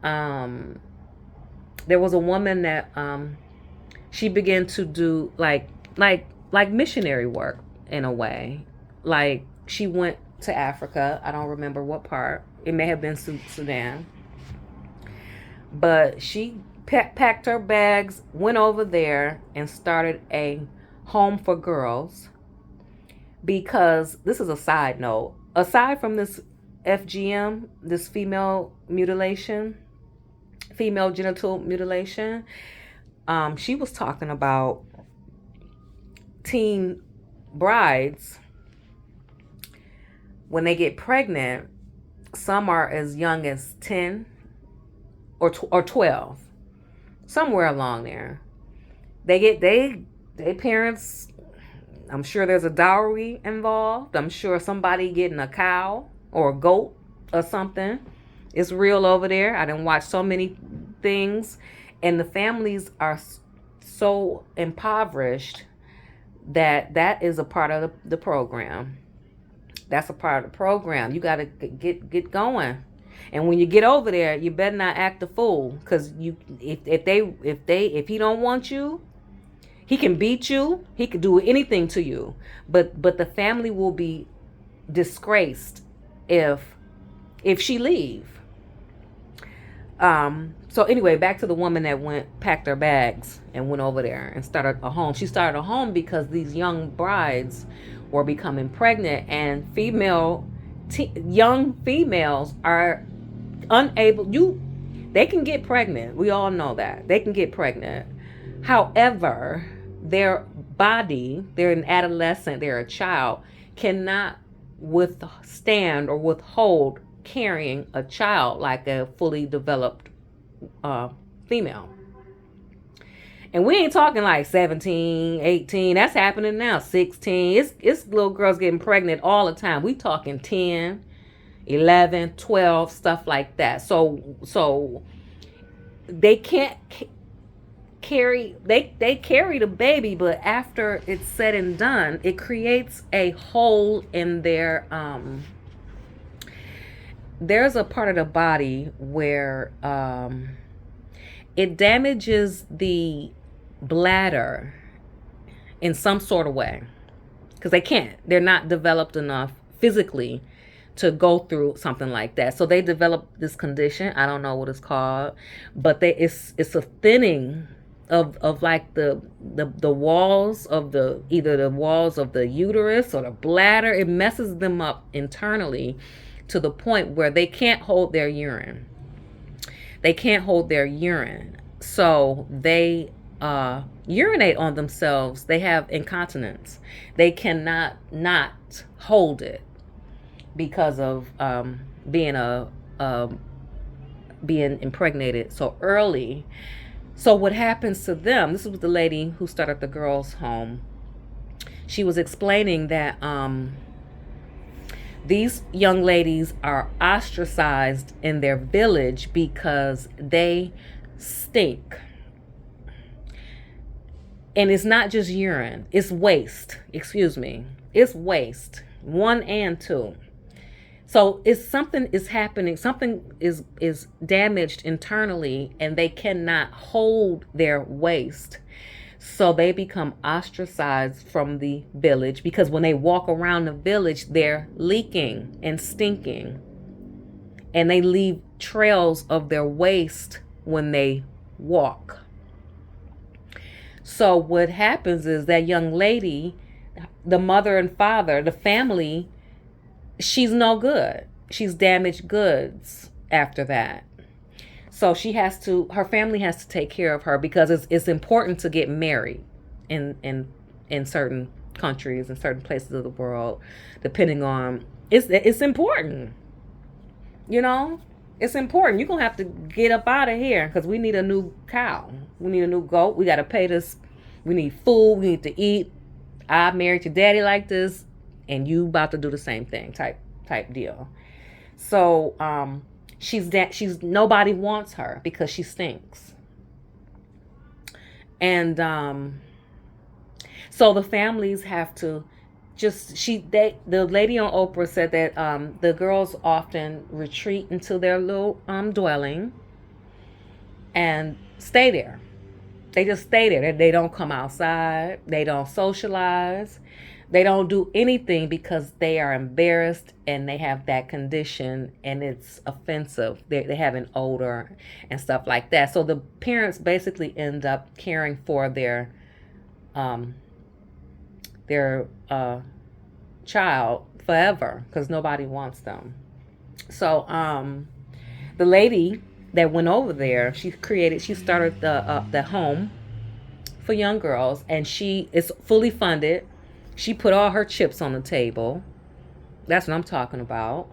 A: There was a woman that she began to do like missionary work in a way. Like she went to Africa. I don't remember what part. It may have been Sudan, but she packed her bags, went over there, and started a home for girls. Because this is a side note. Aside from this FGM, this female genital mutilation, she was talking about teen brides. When they get pregnant, some are as young as 10 or 12. Somewhere along there, they parents, I'm sure there's a dowry involved. I'm sure somebody getting a cow or a goat or something. It's real over there. I done watched so many things, and the families are so impoverished that is a part of the program. That's a part of the program. You got to get going. And when you get over there, you better not act a fool, because if he don't want you, he can beat you. He could do anything to you. But the family will be disgraced if she leave. So anyway, back to the woman that packed her bags and went over there and started a home. She started a home because these young brides were becoming pregnant, and young females are unable. They can get pregnant. We all know that they can get pregnant. However, their body, they're an adolescent, they're a child, cannot withstand or withhold carrying a child like a fully developed female. And we ain't talking like 17, 18. That's happening now. 16. It's little girls getting pregnant all the time. We talking 10, 11, 12, stuff like that. So they can't carry, they carry the baby, but after it's said and done, it creates a hole in their there's a part of the body where it damages the bladder in some sort of way, because they're not developed enough physically to go through something like that. So they develop this condition. I don't know what it's called, but it's a thinning of like the walls of either the walls of the uterus or the bladder. It messes them up internally to the point where they can't hold their urine. So they urinate on themselves. They have incontinence. They cannot not hold it because of being impregnated so early. So what happens to them? This was the lady who started the girls' home. She was explaining that These young ladies are ostracized in their village because they stink. And it's not just urine, it's waste. Excuse me. It's waste. One and two. So it's something is happening, something is damaged internally, and they cannot hold their waste. So they become ostracized from the village because when they walk around the village, they're leaking and stinking. And they leave trails of their waste when they walk. So what happens is that young lady, the mother and father, the family, she's no good. She's damaged goods after that. So her family has to take care of her because it's important to get married in certain countries and certain places of the world, depending on, it's important. You know, it's important. You're going to have to get up out of here because we need a new cow. We need a new goat. We got to pay this. We need food. We need to eat. I married your daddy like this, and you about to do the same thing type deal. So she's nobody wants her because she stinks. And so the families have to the lady on Oprah said that the girls often retreat into their little dwelling and stay there. They just stay there. They don't come outside. They don't socialize. They don't do anything because they are embarrassed and they have that condition and it's offensive. They have an odor and stuff like that. So the parents basically end up caring for their child forever because nobody wants them. So the lady that went over there, she started the home for young girls, and it's fully funded. She put all her chips on the table. That's what I'm talking about.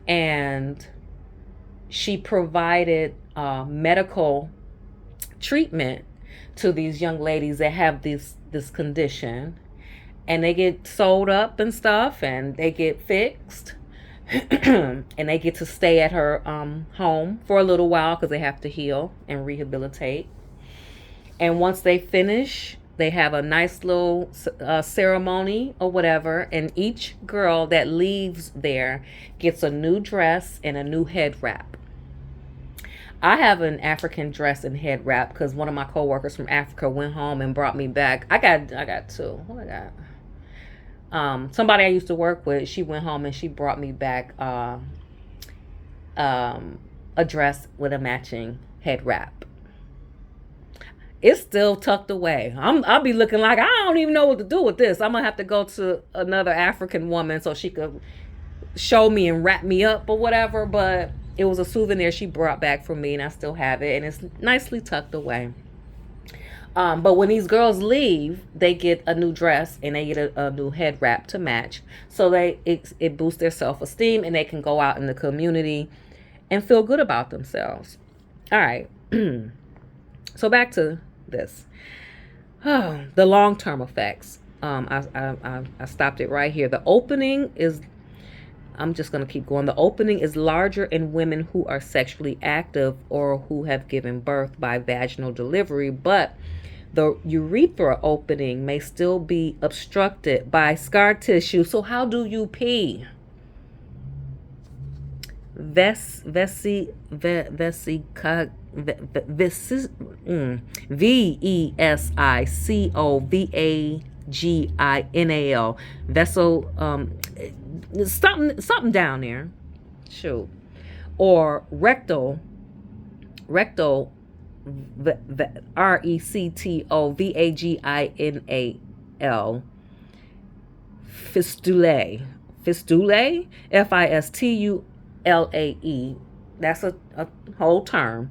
A: And she provided medical treatment to these young ladies that have this condition. And they get sewed up and stuff, and they get fixed. And they get to stay at her home for a little while because they have to heal and rehabilitate. And once they finish, they have a nice little ceremony or whatever. And each girl that leaves there gets a new dress and a new head wrap. I have an African dress and head wrap because one of my coworkers from Africa went home and brought me back. I got two. What I got? Somebody I used to work with, she went home and she brought me back a dress with a matching head wrap. It's still tucked away. I'll be looking like I don't even know what to do with this. I'm gonna have to go to another African woman so she could show me and wrap me up or whatever. But it was a souvenir she brought back for me, and I still have it, and it's nicely tucked away. But when these girls leave, they get a new dress and they get a new head wrap to match. So it boosts their self-esteem and they can go out in the community and feel good about themselves. All right. So back to this. The long-term effects. I stopped it right here. The opening is, I'm just going to keep going. The opening is larger in women who are sexually active or who have given birth by vaginal delivery, but the urethra opening may still be obstructed by scar tissue. So how do you pee? Vesicovagina. Vessel, something down there. Shoot. Or rectal rectovagina fistulae, fistulae. That's a whole term.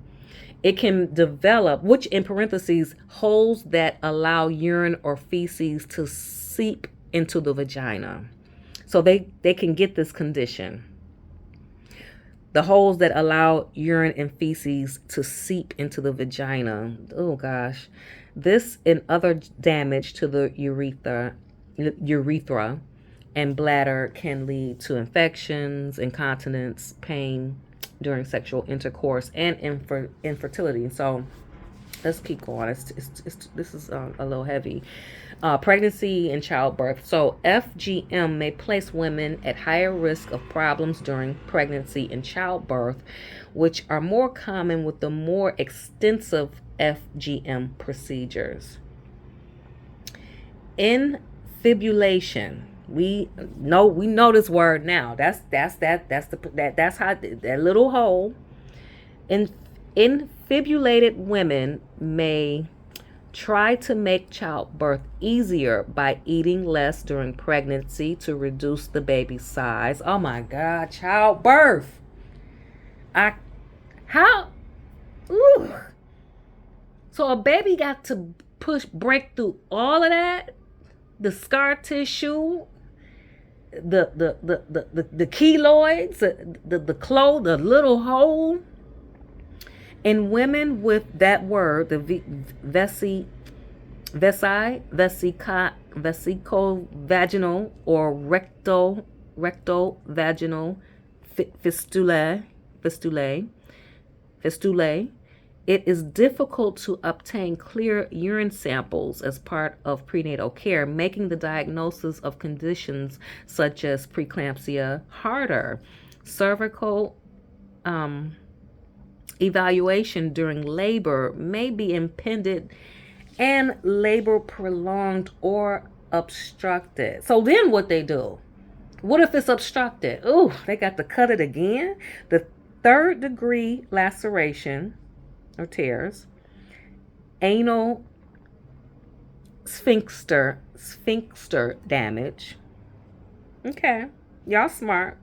A: It can develop, which in parentheses, holes that allow urine or feces to seep into the vagina. So they can get this condition. The holes that allow urine and feces to seep into the vagina. Oh gosh. This and other damage to the urethra and bladder can lead to infections, incontinence, pain during sexual intercourse, and infertility. So let's keep going. This is a little heavy. Pregnancy and childbirth. So FGM may place women at higher risk of problems during pregnancy and childbirth, which are more common with the more extensive FGM procedures. Infibulation. We know this word now. That's how that little hole. Infibulated women may try to make childbirth easier by eating less during pregnancy to reduce the baby's size. Oh my God, childbirth. Ooh. So a baby got to break through all of that, the scar tissue, the keloids, the little hole. In women with that word, the vesicovaginal or rectovaginal fistulae, it is difficult to obtain clear urine samples as part of prenatal care, making the diagnosis of conditions such as preeclampsia harder. Cervical evaluation during labor may be impeded and labor prolonged or obstructed. So then what they do? What if it's obstructed? Ooh, they got to cut it again. The third degree laceration or tears, anal sphincter damage. Okay, y'all smart.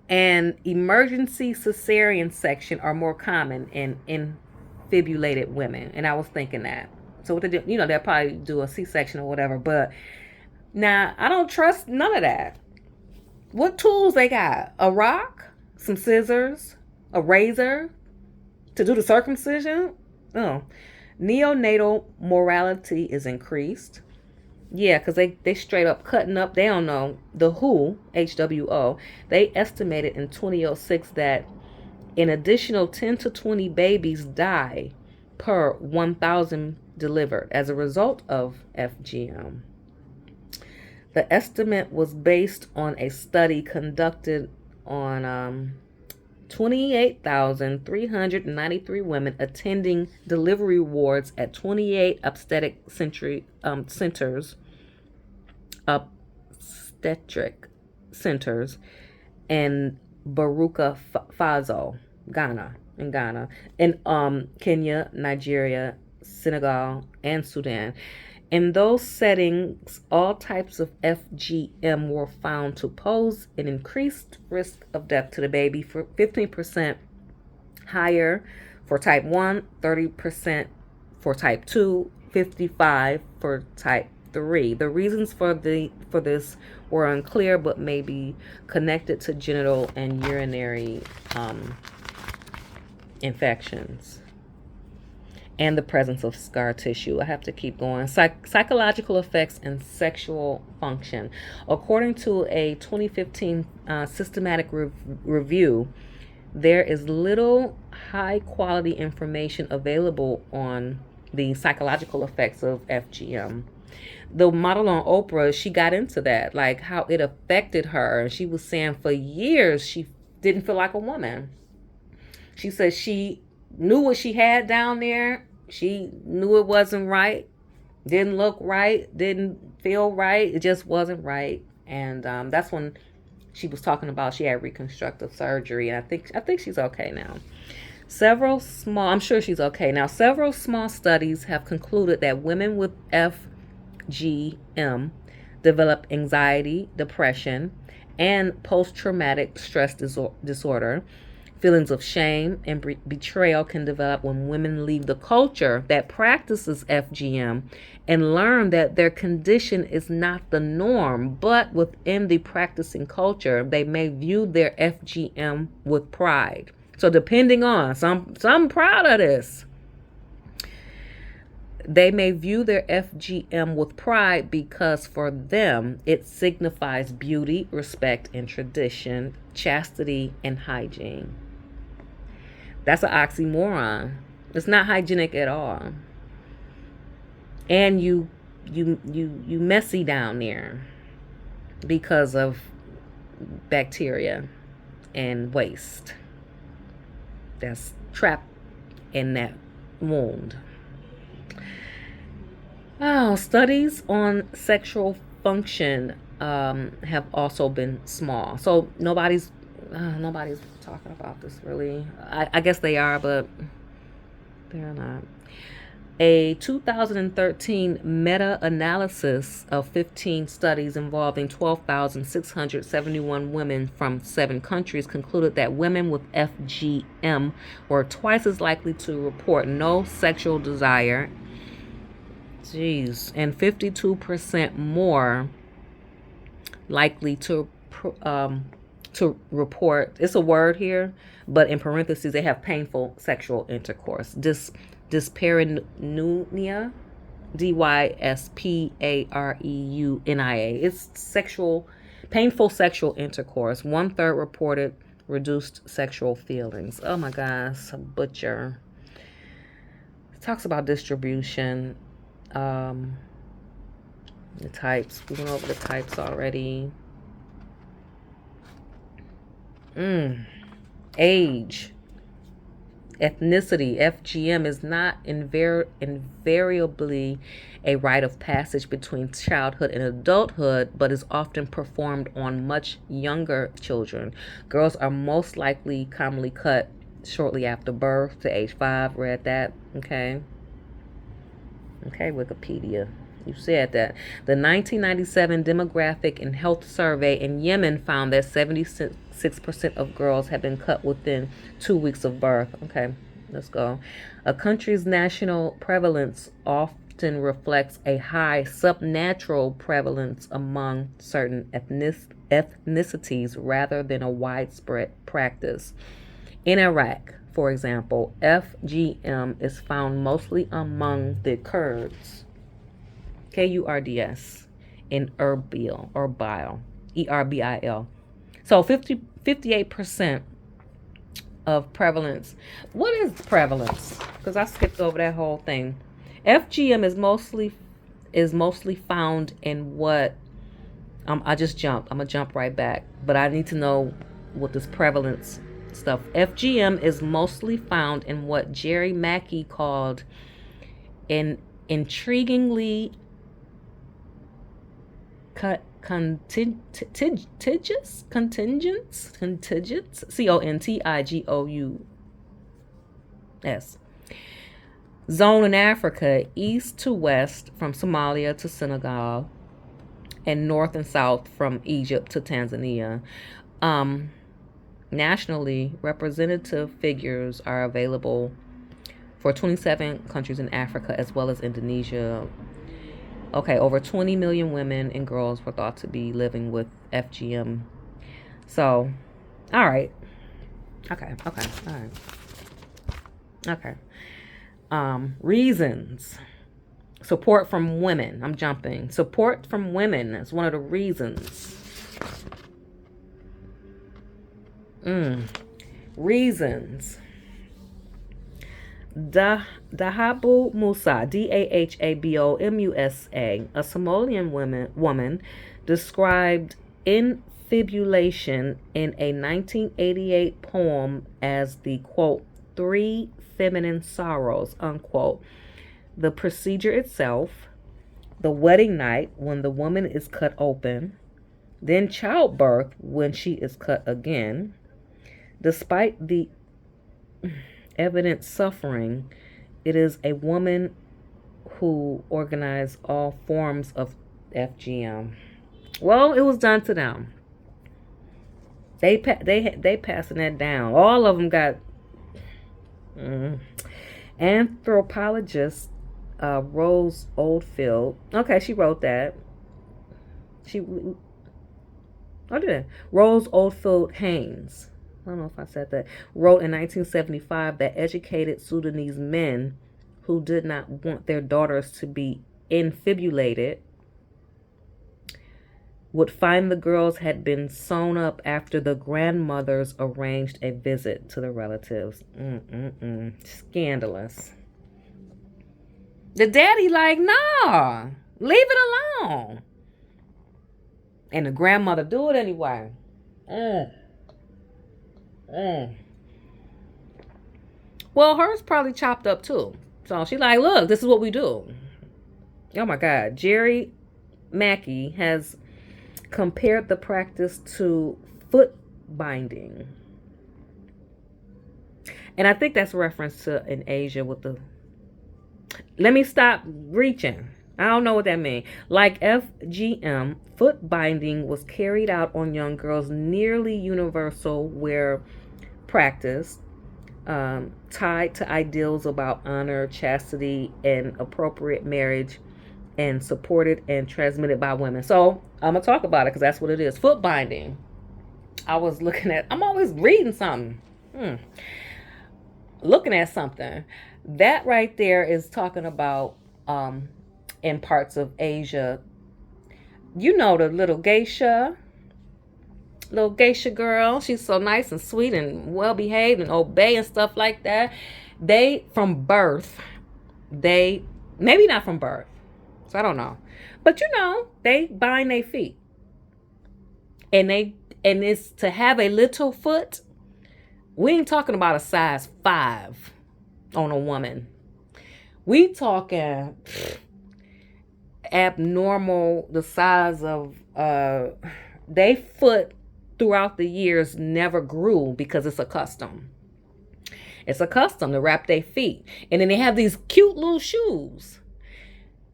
A: And emergency cesarean section are more common in infibulated women. And I was thinking that. So what they do, they'll probably do a C-section or whatever. But now I don't trust none of that. What tools they got? A rock, some scissors, a razor to do the circumcision? Oh, neonatal mortality is increased. Yeah, because they straight up cutting up. They don't know. The WHO, HWO, they estimated in 2006 that an additional 10 to 20 babies die per 1,000 delivered as a result of FGM. The estimate was based on a study conducted on 28,393 women attending delivery wards at 28 obstetric centers in Burkina Faso, Ghana, in Kenya, Nigeria, Senegal, and Sudan. In those settings, all types of FGM were found to pose an increased risk of death to the baby, for 15% higher for type 1, 30% for type 2, 55% for type 3. The reasons for this were unclear, but may be connected to genital and urinary infections and the presence of scar tissue. I have to keep going. Psychological effects and sexual function. According to a 2015 systematic review, there is little high-quality information available on the psychological effects of FGM. The model on Oprah, she got into that, like how it affected her. She was saying for years she didn't feel like a woman. She said she knew what she had down there. She knew it wasn't right, didn't look right, didn't feel right. It just wasn't right. And that's when she was talking about she had reconstructive surgery. And I think she's okay now. I'm sure she's okay now. Several small studies have concluded that women with FGM develop anxiety, depression, and post-traumatic stress disorder. Feelings of shame and betrayal can develop when women leave the culture that practices FGM and learn that their condition is not the norm, but within the practicing culture, they may view their FGM with pride. So depending on, some proud of this. They may view their FGM with pride because for them it signifies beauty, respect, and tradition, chastity, and hygiene. That's an oxymoron. It's not hygienic at all. And you messy down there because of bacteria and waste that's trapped in that wound. Oh, studies on sexual function have also been small. So nobody's talking about this really. I guess they are, but they're not. A 2013 meta-analysis of 15 studies involving 12,671 women from 7 countries concluded that women with FGM were twice as likely to report no sexual desire, and 52% more likely to report. It's a word here, but in parentheses they have painful sexual intercourse. Dyspareunia, Dyspareunia. It's painful sexual intercourse. 1/3 reported reduced sexual feelings. Oh my gosh, a butcher. It talks about distribution. The types. We went over the types already. Age. Ethnicity. FGM is not invariably a rite of passage between childhood and adulthood, but is often performed on much younger children. Girls are most likely commonly cut shortly after birth to age 5. Read that. Okay, Wikipedia. You said that. The 1997 Demographic and Health Survey in Yemen found that 76% of girls had been cut within 2 weeks of birth. Okay, let's go. A country's national prevalence often reflects a high subnatural prevalence among certain ethnicities rather than a widespread practice. In Iraq, for example, FGM is found mostly among the Kurds. Kurds in Erbil, Erbil. So 58% of prevalence. What is prevalence? Because I skipped over that whole thing. FGM is mostly found in what? I just jumped. I'm gonna jump right back, but I need to know what this prevalence stuff. FGM is mostly found in what Jerry Mackey called an intriguingly contingents, contigous zone in Africa, east to west from Somalia to Senegal, and north and south from Egypt to Tanzania. Nationally, representative figures are available for 27 countries in Africa as well as Indonesia. Okay, over 20 million women and girls were thought to be living with FGM. So, all right. Okay, all right. Okay. Reasons. Support from women. I'm jumping. Support from women is one of the reasons. Reasons. Dahabu Musa, Dahabomusa, a Somalian woman, described infibulation in a 1988 poem as the, quote, 3 feminine sorrows, unquote. The procedure itself, the wedding night when the woman is cut open, then childbirth when she is cut again. Despite the evident suffering, it is a woman who organized all forms of FGM. Well, it was done to them. They passing that down. All of them got. Anthropologist Rose Oldfield. Okay, she wrote that. Rose Oldfield Haynes. I don't know if I said that. Wrote in 1975 that educated Sudanese men who did not want their daughters to be infibulated would find the girls had been sewn up after the grandmothers arranged a visit to the relatives. Scandalous. The daddy like, nah, leave it alone. And the grandmother do it anyway. Well, hers probably chopped up too. So she like, look, this is what we do. Oh my God. Jerry Mackey has compared the practice to foot binding. And I think that's a reference to in Asia with the... Let me stop reaching. I don't know what that means. Like FGM, foot binding was carried out on young girls, nearly universal where practiced, tied to ideals about honor, chastity, and appropriate marriage, and supported and transmitted by women. So I'm going to talk about it because that's what it is. Foot binding. I'm always reading something. Looking at something. That right there is talking about in parts of Asia. You know the little geisha girl. She's so nice and sweet and well behaved and obey and stuff like that. Maybe not from birth. So I don't know. But they bind their feet. And it's to have a little foot. We ain't talking about a size 5 on a woman. We talking abnormal, the size of they foot throughout the years never grew because it's a custom. It's a custom to wrap their feet. And then they have these cute little shoes.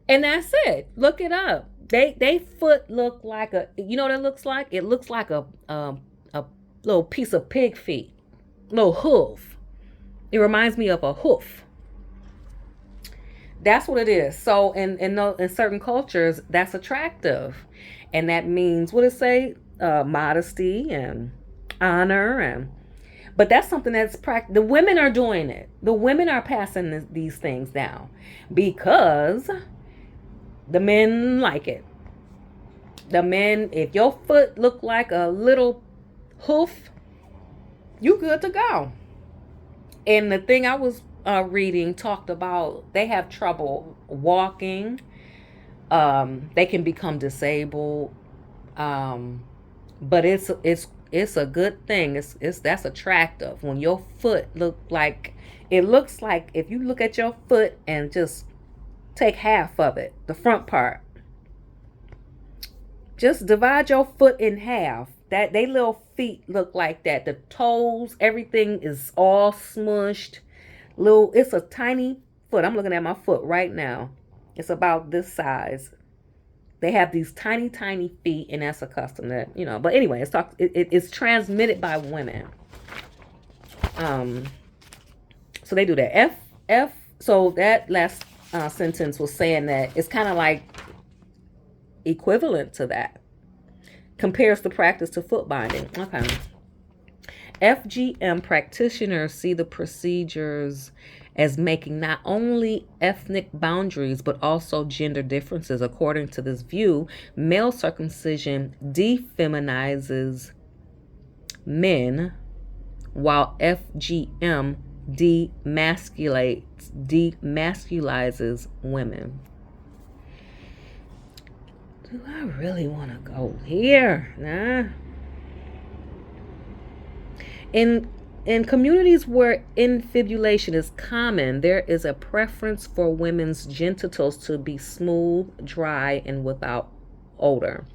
A: And that's it. Look it up. They foot look like you know what it looks like? It looks like a little piece of pig feet. Little hoof. It reminds me of a hoof. That's what it is. So in certain cultures, that's attractive. And that means, what it say? Modesty and honor. But that's something that's practiced. The women are doing it. The women are passing these things down because the men like it. The men, if your foot look like a little hoof, you good to go. And the thing I was reading talked about they have trouble walking. They can become disabled. But it's a good thing. That's attractive when your foot looks like if you look at your foot and just take half of it, the front part. Just divide your foot in half. That they little feet look like that. The toes, everything is all smushed. It's a tiny foot. I'm looking at my foot right now. It's about this size. They have these tiny, tiny feet, and that's a custom that, But anyway, it's transmitted by women. So they do that. So that last sentence was saying that it's kind of like equivalent to that. Compares the practice to foot binding. Okay. FGM practitioners see the procedures as making not only ethnic boundaries but also gender differences. According to this view, male circumcision defeminizes men, while FGM demasculizes women. Do I really want to go here? Nah. In communities where infibulation is common, there is a preference for women's genitals to be smooth, dry, and without odor.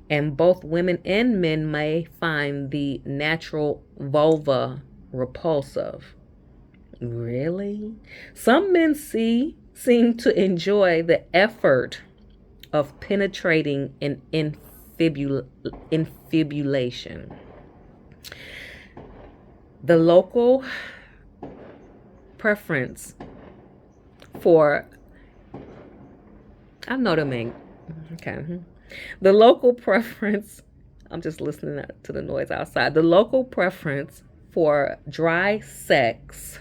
A: And both women and men may find the natural vulva repulsive. Really? Some men seem to enjoy the effort of penetrating an infibulation. The local preference for... I know the man. Okay. The local preference... I'm just listening to the noise outside. The local preference for dry sex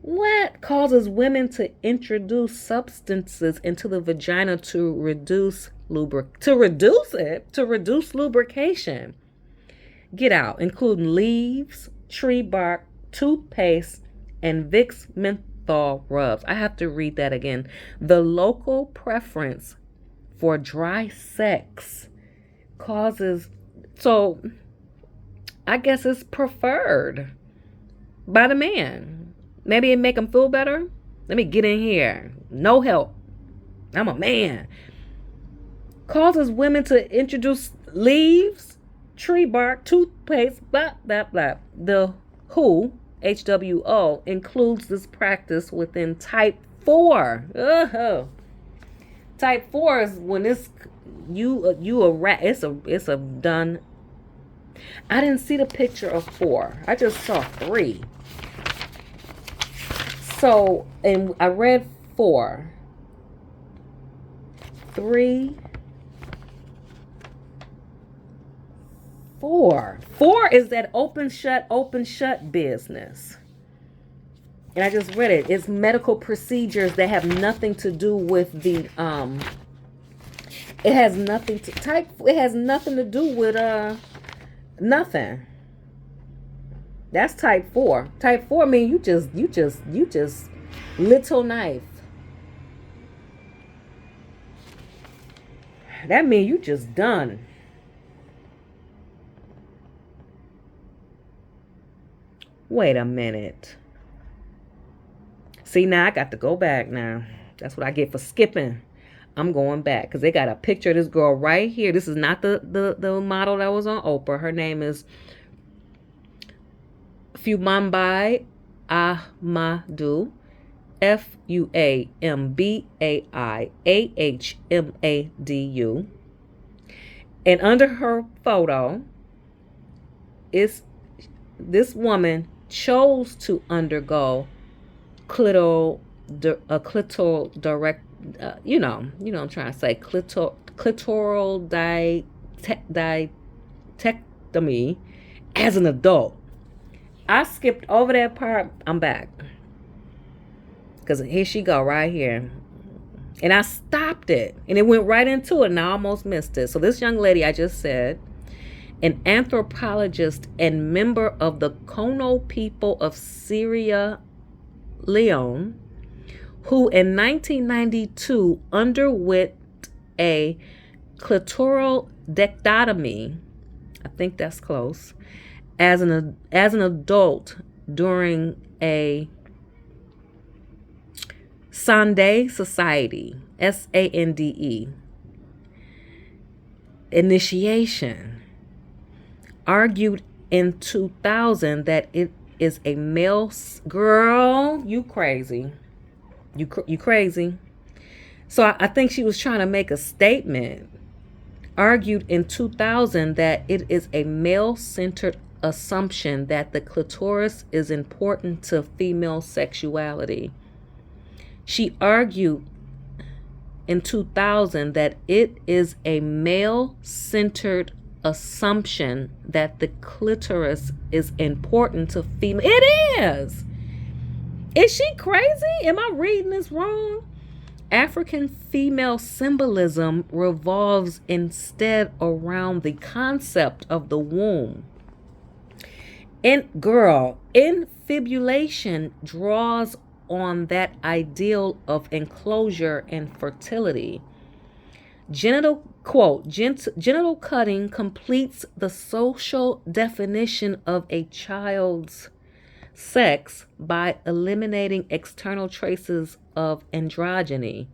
A: What causes women to introduce substances into the vagina to reduce lubrication? Get out, including leaves, tree bark, toothpaste, and Vicks menthol rubs. I have to read that again. The local preference for dry sex causes, so I guess it's preferred by the man. Maybe it make him feel better. Let me get in here. No help. I'm a man. Causes women to introduce leaves, tree bark, toothpaste, blah, blah, blah. The WHO, HWO, includes this practice within type 4. Type 4 is when it's you a rat. It's a done. I didn't see the picture of 4. I just saw 3. So, and I read 4. 3. 4. 4 is that open shut business. And I just read it. It's medical procedures that have nothing to do with the it has nothing to do with nothing. That's type 4. Type 4 means you just little knife. That means you just done. Wait a minute. See, now I got to go back now. That's what I get for skipping. I'm going back because they got a picture of this girl right here. This is not the model that was on Oprah. Her name is Fumambai Ahmadu. Fumbai And under her photo is this woman chose to undergo clitoral direct, you know what I'm trying to say, clitoral ditectomy as an adult. I skipped over that part. I'm back. Because here she go right here. And I stopped it. And it went right into it. And I almost missed it. So this young lady I just said, an anthropologist and member of the Kono people of Sierra Leone, who in 1992 underwent a clitoral dectotomy, I think that's close, as an adult during a Sande Society, SANDE, initiation, argued in 2000 that it is a male girl. You crazy. You crazy. So I think she was trying to make a statement. Argued in 2000 that it is a male-centered assumption that the clitoris is important to female sexuality. She argued in 2000 that it is a male-centered assumption that the clitoris is important to female. It is. Is she crazy? Am I reading this wrong? African female symbolism revolves instead around the concept of the womb. Infibulation draws on that ideal of enclosure and fertility. Genital cutting completes the social definition of a child's sex by eliminating external traces of androgyny.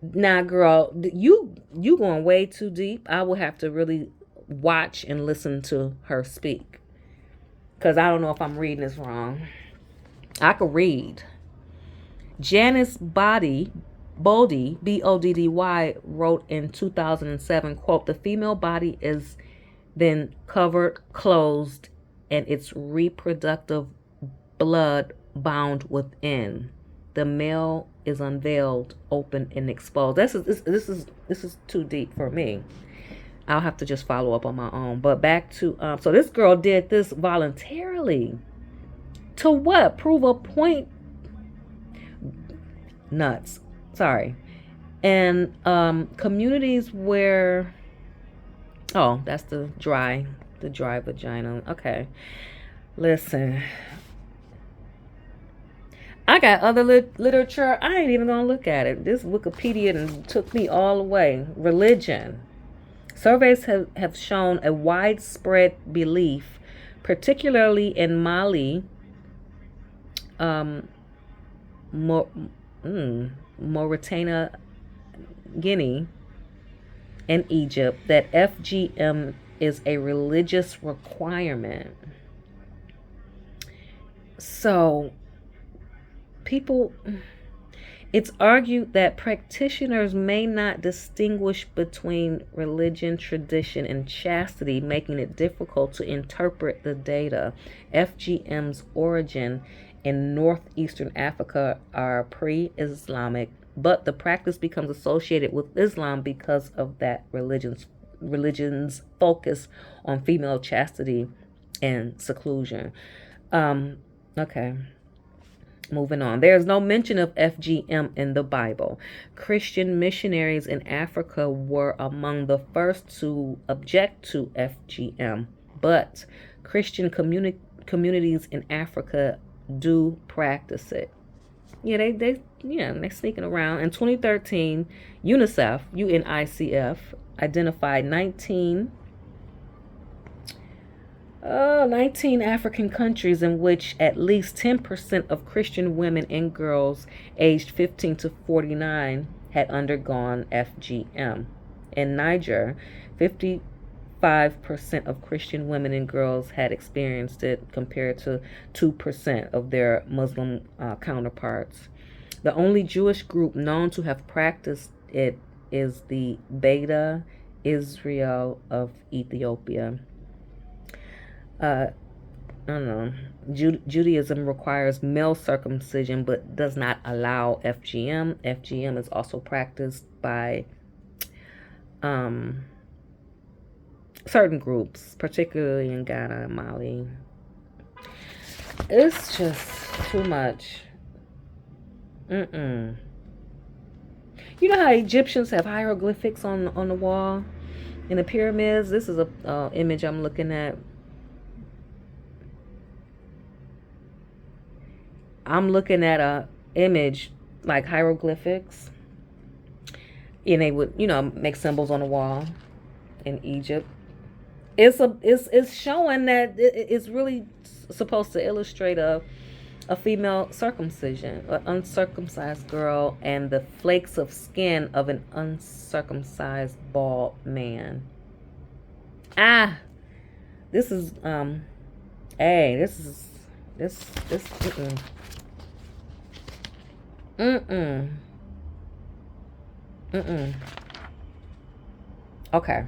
A: Now, girl, you going way too deep. I will have to really watch and listen to her speak, because I don't know if I'm reading this wrong. I could read. Janice Boddy, Boddy, Boddy, wrote in 2007, quote, "The female body is then covered, closed, and its reproductive blood bound within. The male is unveiled, open, and exposed." This is too deep for me. I'll have to just follow up on my own. But back to so this girl did this voluntarily. To what? Prove a point nuts. Sorry. And communities where, oh, that's the dry vagina. Okay. Listen, I got other literature. I ain't even gonna look at it. This Wikipedia done took me all the way. Religion. Surveys have shown a widespread belief, particularly in Mali, um, Mauritania, Guinea, and Egypt, that FGM is a religious requirement. So, people, it's argued that practitioners may not distinguish between religion, tradition, and chastity, making it difficult to interpret the data. FGM's origin in northeastern Africa are pre-Islamic, but the practice becomes associated with Islam because of that religion's focus on female chastity and seclusion. Okay. Moving on. There is no mention of FGM in the Bible. Christian missionaries in Africa were among the first to object to FGM, but Christian communities in Africa do practice it. Yeah, they're sneaking around. In 2013, UNICEF identified 19 African countries in which at least 10% of Christian women and girls aged 15 to 49 had undergone FGM. In Niger, 55% of Christian women and girls had experienced it, compared to 2% of their Muslim counterparts. The only Jewish group known to have practiced it is the Beta Israel of Ethiopia. I don't know. Judaism requires male circumcision but does not allow FGM. FGM is also practiced by certain groups, particularly in Ghana and Mali. It's just too much. You know how Egyptians have hieroglyphics on the wall in the pyramids? This is a image I'm looking at. I'm looking at a image like hieroglyphics, and they would, make symbols on the wall in Egypt. It's showing that it's really supposed to illustrate a female circumcision, an uncircumcised girl, and the flakes of skin of an uncircumcised bald man. This is hey, this. Okay.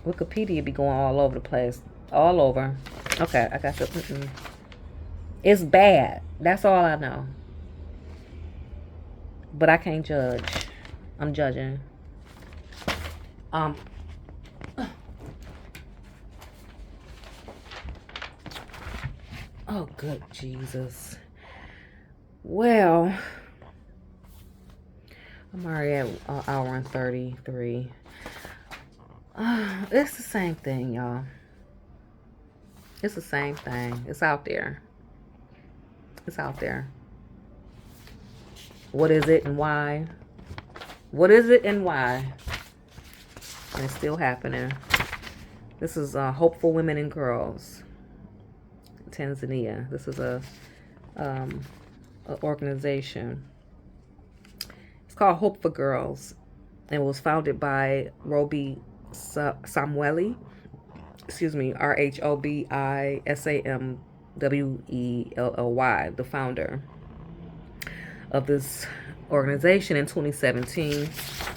A: Wikipedia be going all over the place. All over. Okay, I got to. It's bad. That's all I know. But I can't judge. I'm judging. Oh, good Jesus. Well, I'm already at an hour and 33. It's the same thing, y'all. It's the same thing. It's out there. It's out there. What is it and why? What is it and why? And it's still happening. This is Hopeful Women and Girls, Tanzania. This is a organization. It's called Hope for Girls, and it was founded by Roby Samueli. Excuse me, RHOBISAMWELLY, the founder of this organization in 2017.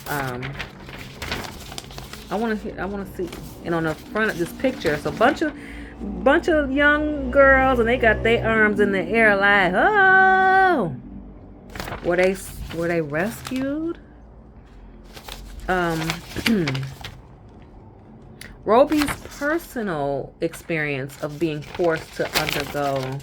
A: I want to see, and on the front of this picture, it's a bunch of young girls, and they got their arms in the air like, oh, were they rescued? Roby's personal experience of being forced to undergo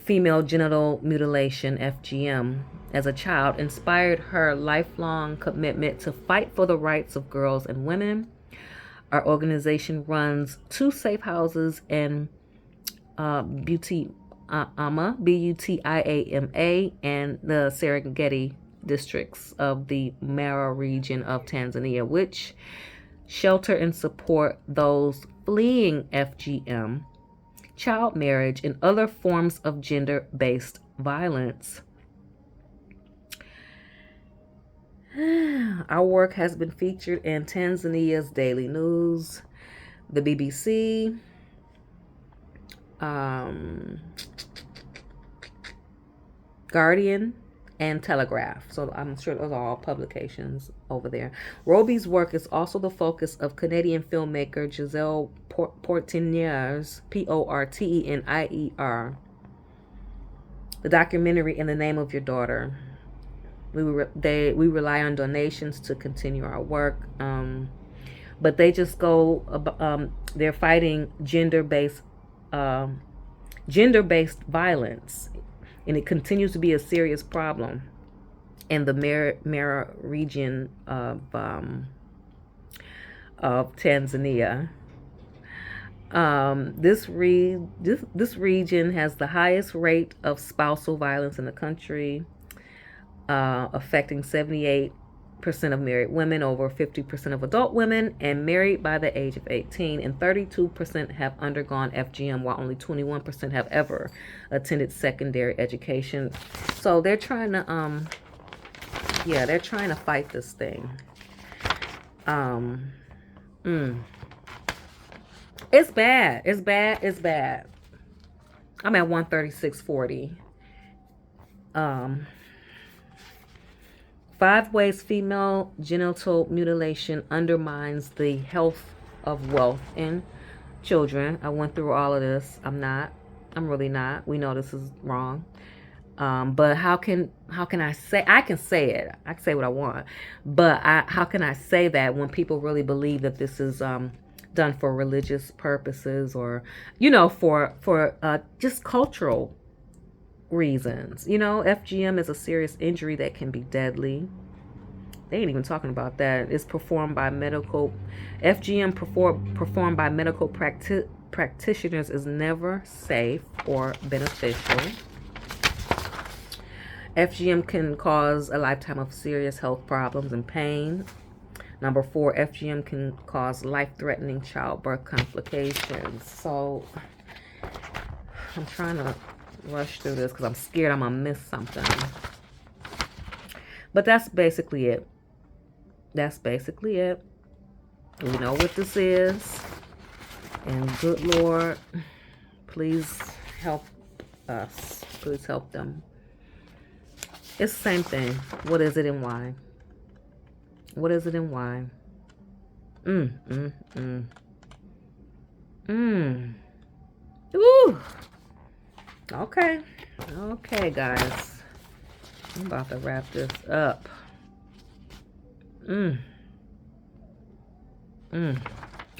A: female genital mutilation, FGM, as a child inspired her lifelong commitment to fight for the rights of girls and women. Our organization runs two safe houses in Butiama, and the Serengeti districts of the Mara region of Tanzania, which shelter and support those fleeing FGM, child marriage, and other forms of gender-based violence. Our work has been featured in Tanzania's daily news, the BBC, Guardian, and Telegraph. So I'm sure those are all publications over there. Roby's work is also the focus of Canadian filmmaker Giselle Portinier's Portenier, the documentary In the Name of Your Daughter. We rely on donations to continue our work, but they just go. They're fighting gender-based violence, and it continues to be a serious problem in the Mara region of Tanzania. This region has the highest rate of spousal violence in the country, affecting 78% of married women, over 50% of adult women, and married by the age of 18, and 32% have undergone FGM, while only 21% have ever attended secondary education. So they're trying to, they're trying to fight this thing. It's bad. It's bad. It's bad. I'm at 136.40. 5 ways female genital mutilation undermines the health of wealth in children. I went through all of this. I'm really not. We know this is wrong. But how can I say? I can say it. I can say what I want. But how can I say that when people really believe that this is done for religious purposes, or for just cultural reasons? FGM is a serious injury that can be deadly. They ain't even talking about that. It's performed by FGM performed by medical practitioners is never safe or beneficial. FGM can cause a lifetime of serious health problems and pain. Number 4, FGM can cause life-threatening childbirth complications. So I'm trying to rush through this because I'm scared I'm gonna miss something. But that's basically it. We know what this is. And good Lord, please help us. Please help them. It's the same thing. What is it and why? What is it and why? Ooh. Okay, guys. I'm about to wrap this up.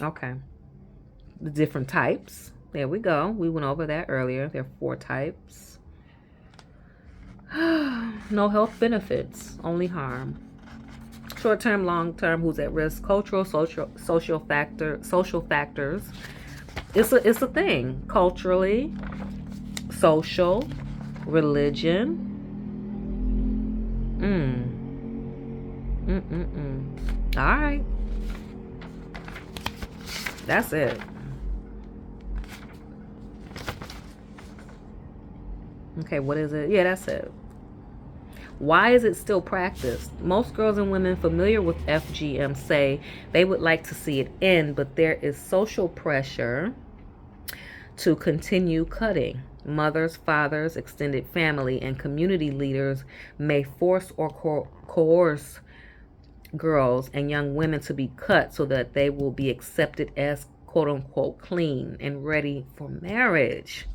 A: Okay. The different types. There we go. We went over that earlier. There are 4 types. No health benefits, only harm. Short-term, long-term, who's at risk, cultural, social factors. It's a thing. Culturally, social, religion. All right. That's it. Okay, what is it? Yeah, that's it. Why is it still practiced? Most girls and women familiar with FGM say they would like to see it end, but there is social pressure to continue cutting. Mothers, fathers, extended family, and community leaders may force or coerce girls and young women to be cut so that they will be accepted as quote-unquote clean and ready for marriage.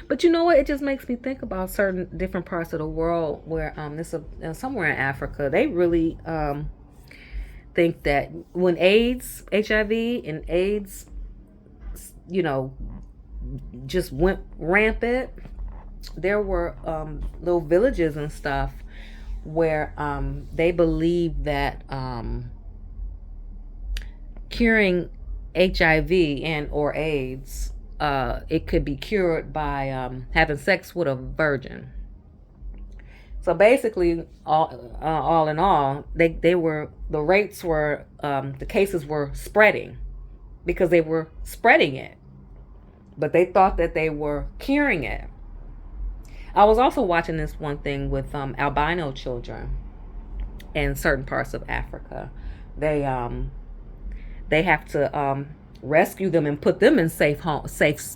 A: But you know what? It just makes me think about certain different parts of the world where somewhere in Africa, they really think that when HIV and AIDS, just went rampant, there were little villages and stuff where they believed that curing HIV and or AIDS, it could be cured by having sex with a virgin. So basically, all in all, they were the rates were the cases were spreading because they were spreading it, but they thought that they were curing it. I was also watching this one thing with albino children in certain parts of Africa. They they have to rescue them and put them in safe havens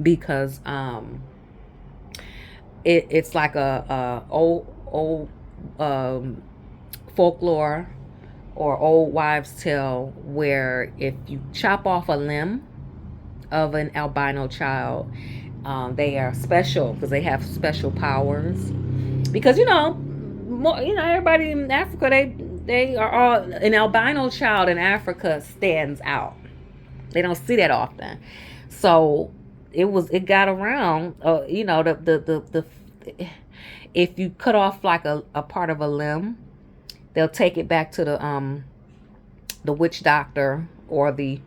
A: because it's like a old um, folklore or old wives' tale where if you chop off a limb of an albino child, they are special because they have special powers. Because everybody in Africa, they are all an albino child in Africa stands out. They don't see that often, so it got around. The if you cut off like a part of a limb, they'll take it back to the witch doctor or the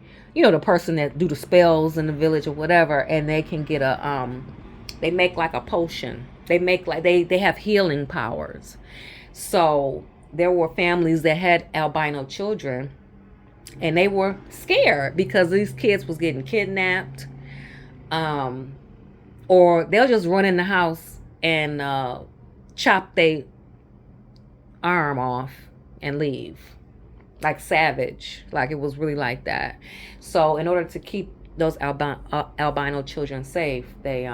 A: person that do the spells in the village or whatever, and they can get they make like a potion. They make like they have healing powers. So there were families that had albino children, and they were scared because these kids was getting kidnapped, um, or they'll just run in the house and chop their arm off and leave, like savage, like it was really like that. So in order to keep those albino children safe, they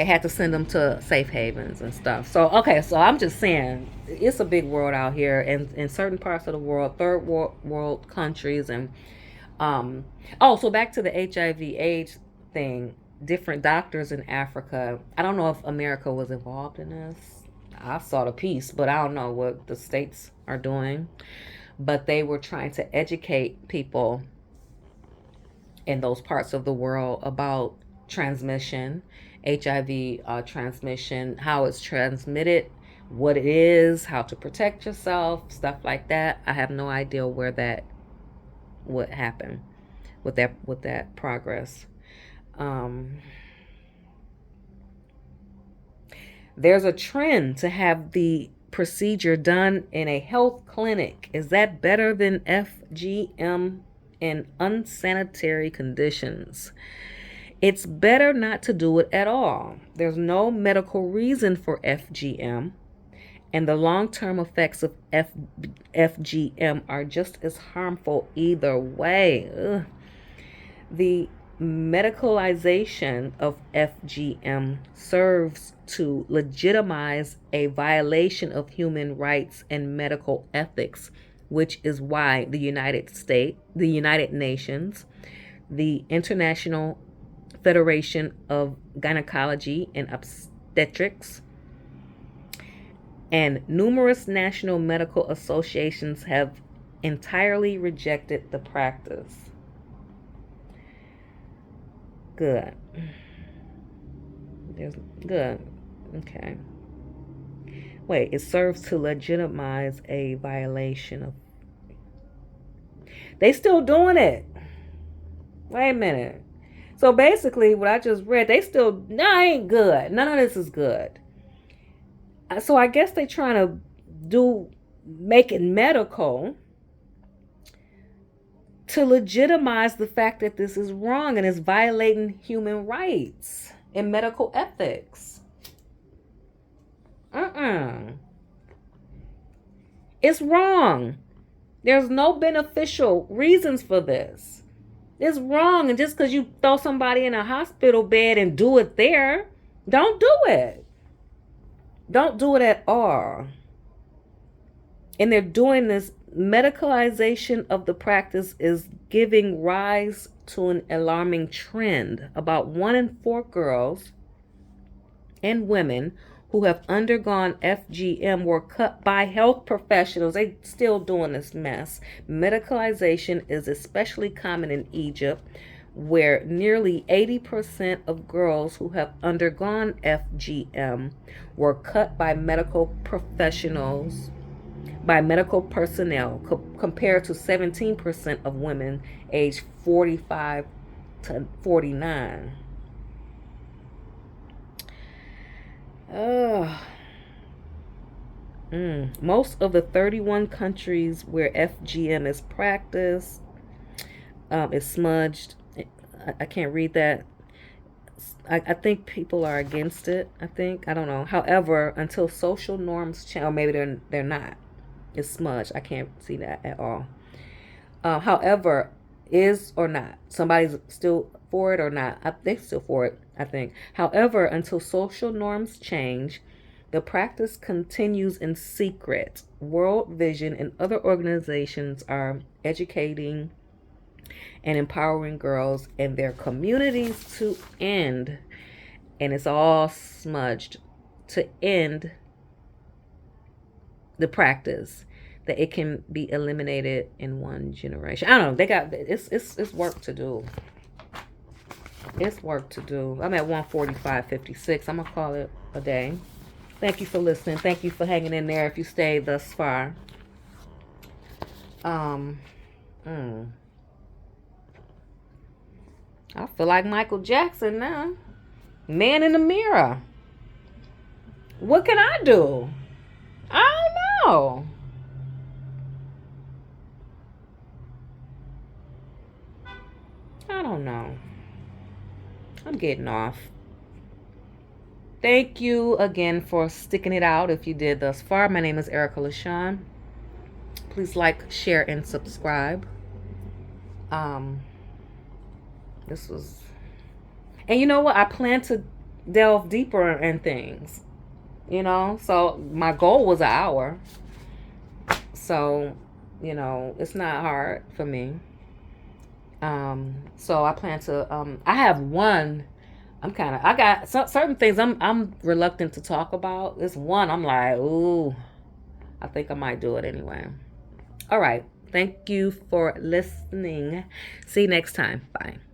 A: had to send them to safe havens and stuff. So okay, so I'm just saying it's a big world out here, and in certain parts of the world, third world countries, and so back to the HIV/AIDS thing. Different doctors in Africa. I don't know if America was involved in this. I saw the piece, but I don't know what the states are doing. But they were trying to educate people in those parts of the world about transmission, HIV transmission, how it's transmitted, what it is, how to protect yourself, stuff like that. I have no idea where that would happen with that progress. Um, there's a trend to have the procedure done in a health clinic. Is that better than FGM in unsanitary conditions? It's better not to do it at all. There's no medical reason for FGM, and the long-term effects of FGM are just as harmful either way. Ugh. The medicalization of FGM serves to legitimize a violation of human rights and medical ethics, which is why the United Nations, the International Federation of Gynecology and Obstetrics, and numerous national medical associations have entirely rejected the practice. Good. There's good. Okay. Wait, it serves to legitimize a violation of. They still doing it. Wait a minute. So basically, what I just read, they still, no, ain't good. None of this is good. So I guess they trying to make it medical to legitimize the fact that this is wrong and is violating human rights and medical ethics. It's wrong. There's no beneficial reasons for this. It's wrong, and just because you throw somebody in a hospital bed and do it there, don't do it. Don't do it at all. And they're doing this. Medicalization of the practice is giving rise to an alarming trend. About 1 in 4 girls and women who have undergone FGM were cut by health professionals. They still doing this mess. Medicalization is especially common in Egypt, where nearly 80% of girls who have undergone FGM were cut by medical personnel, compared to 17% of women aged 45 to 49. Most of the 31 countries where FGM is practiced is smudged. I can't read that. I think people are against it. I don't know. However, until social norms change, or maybe they're not. It's smudged. I can't see that at all. However, is or not, somebody's still for it or not? They're still for it, I think. However, until social norms change, the practice continues in secret. World Vision and other organizations are educating and empowering girls in their communities to end, and it's all smudged, to end the practice, that it can be eliminated in one generation. I don't know. They got it's work to do. It's work to do. I'm at 145.56. I'm gonna call it a day. Thank you for listening. Thank you for hanging in there if you stayed thus far. I feel like Michael Jackson now. Man in the mirror. What can I do? I don't know. I don't know. I'm getting off. Thank you again for sticking it out if you did thus far. My name is Erica LaShawn. Please like, share, and subscribe. This was... And you know what? I plan to delve deeper in things. So my goal was an hour. So, it's not hard for me. So I plan to, I have one, I got certain things I'm reluctant to talk about. This one, I'm like, ooh, I think I might do it anyway. All right. Thank you for listening. See you next time. Bye.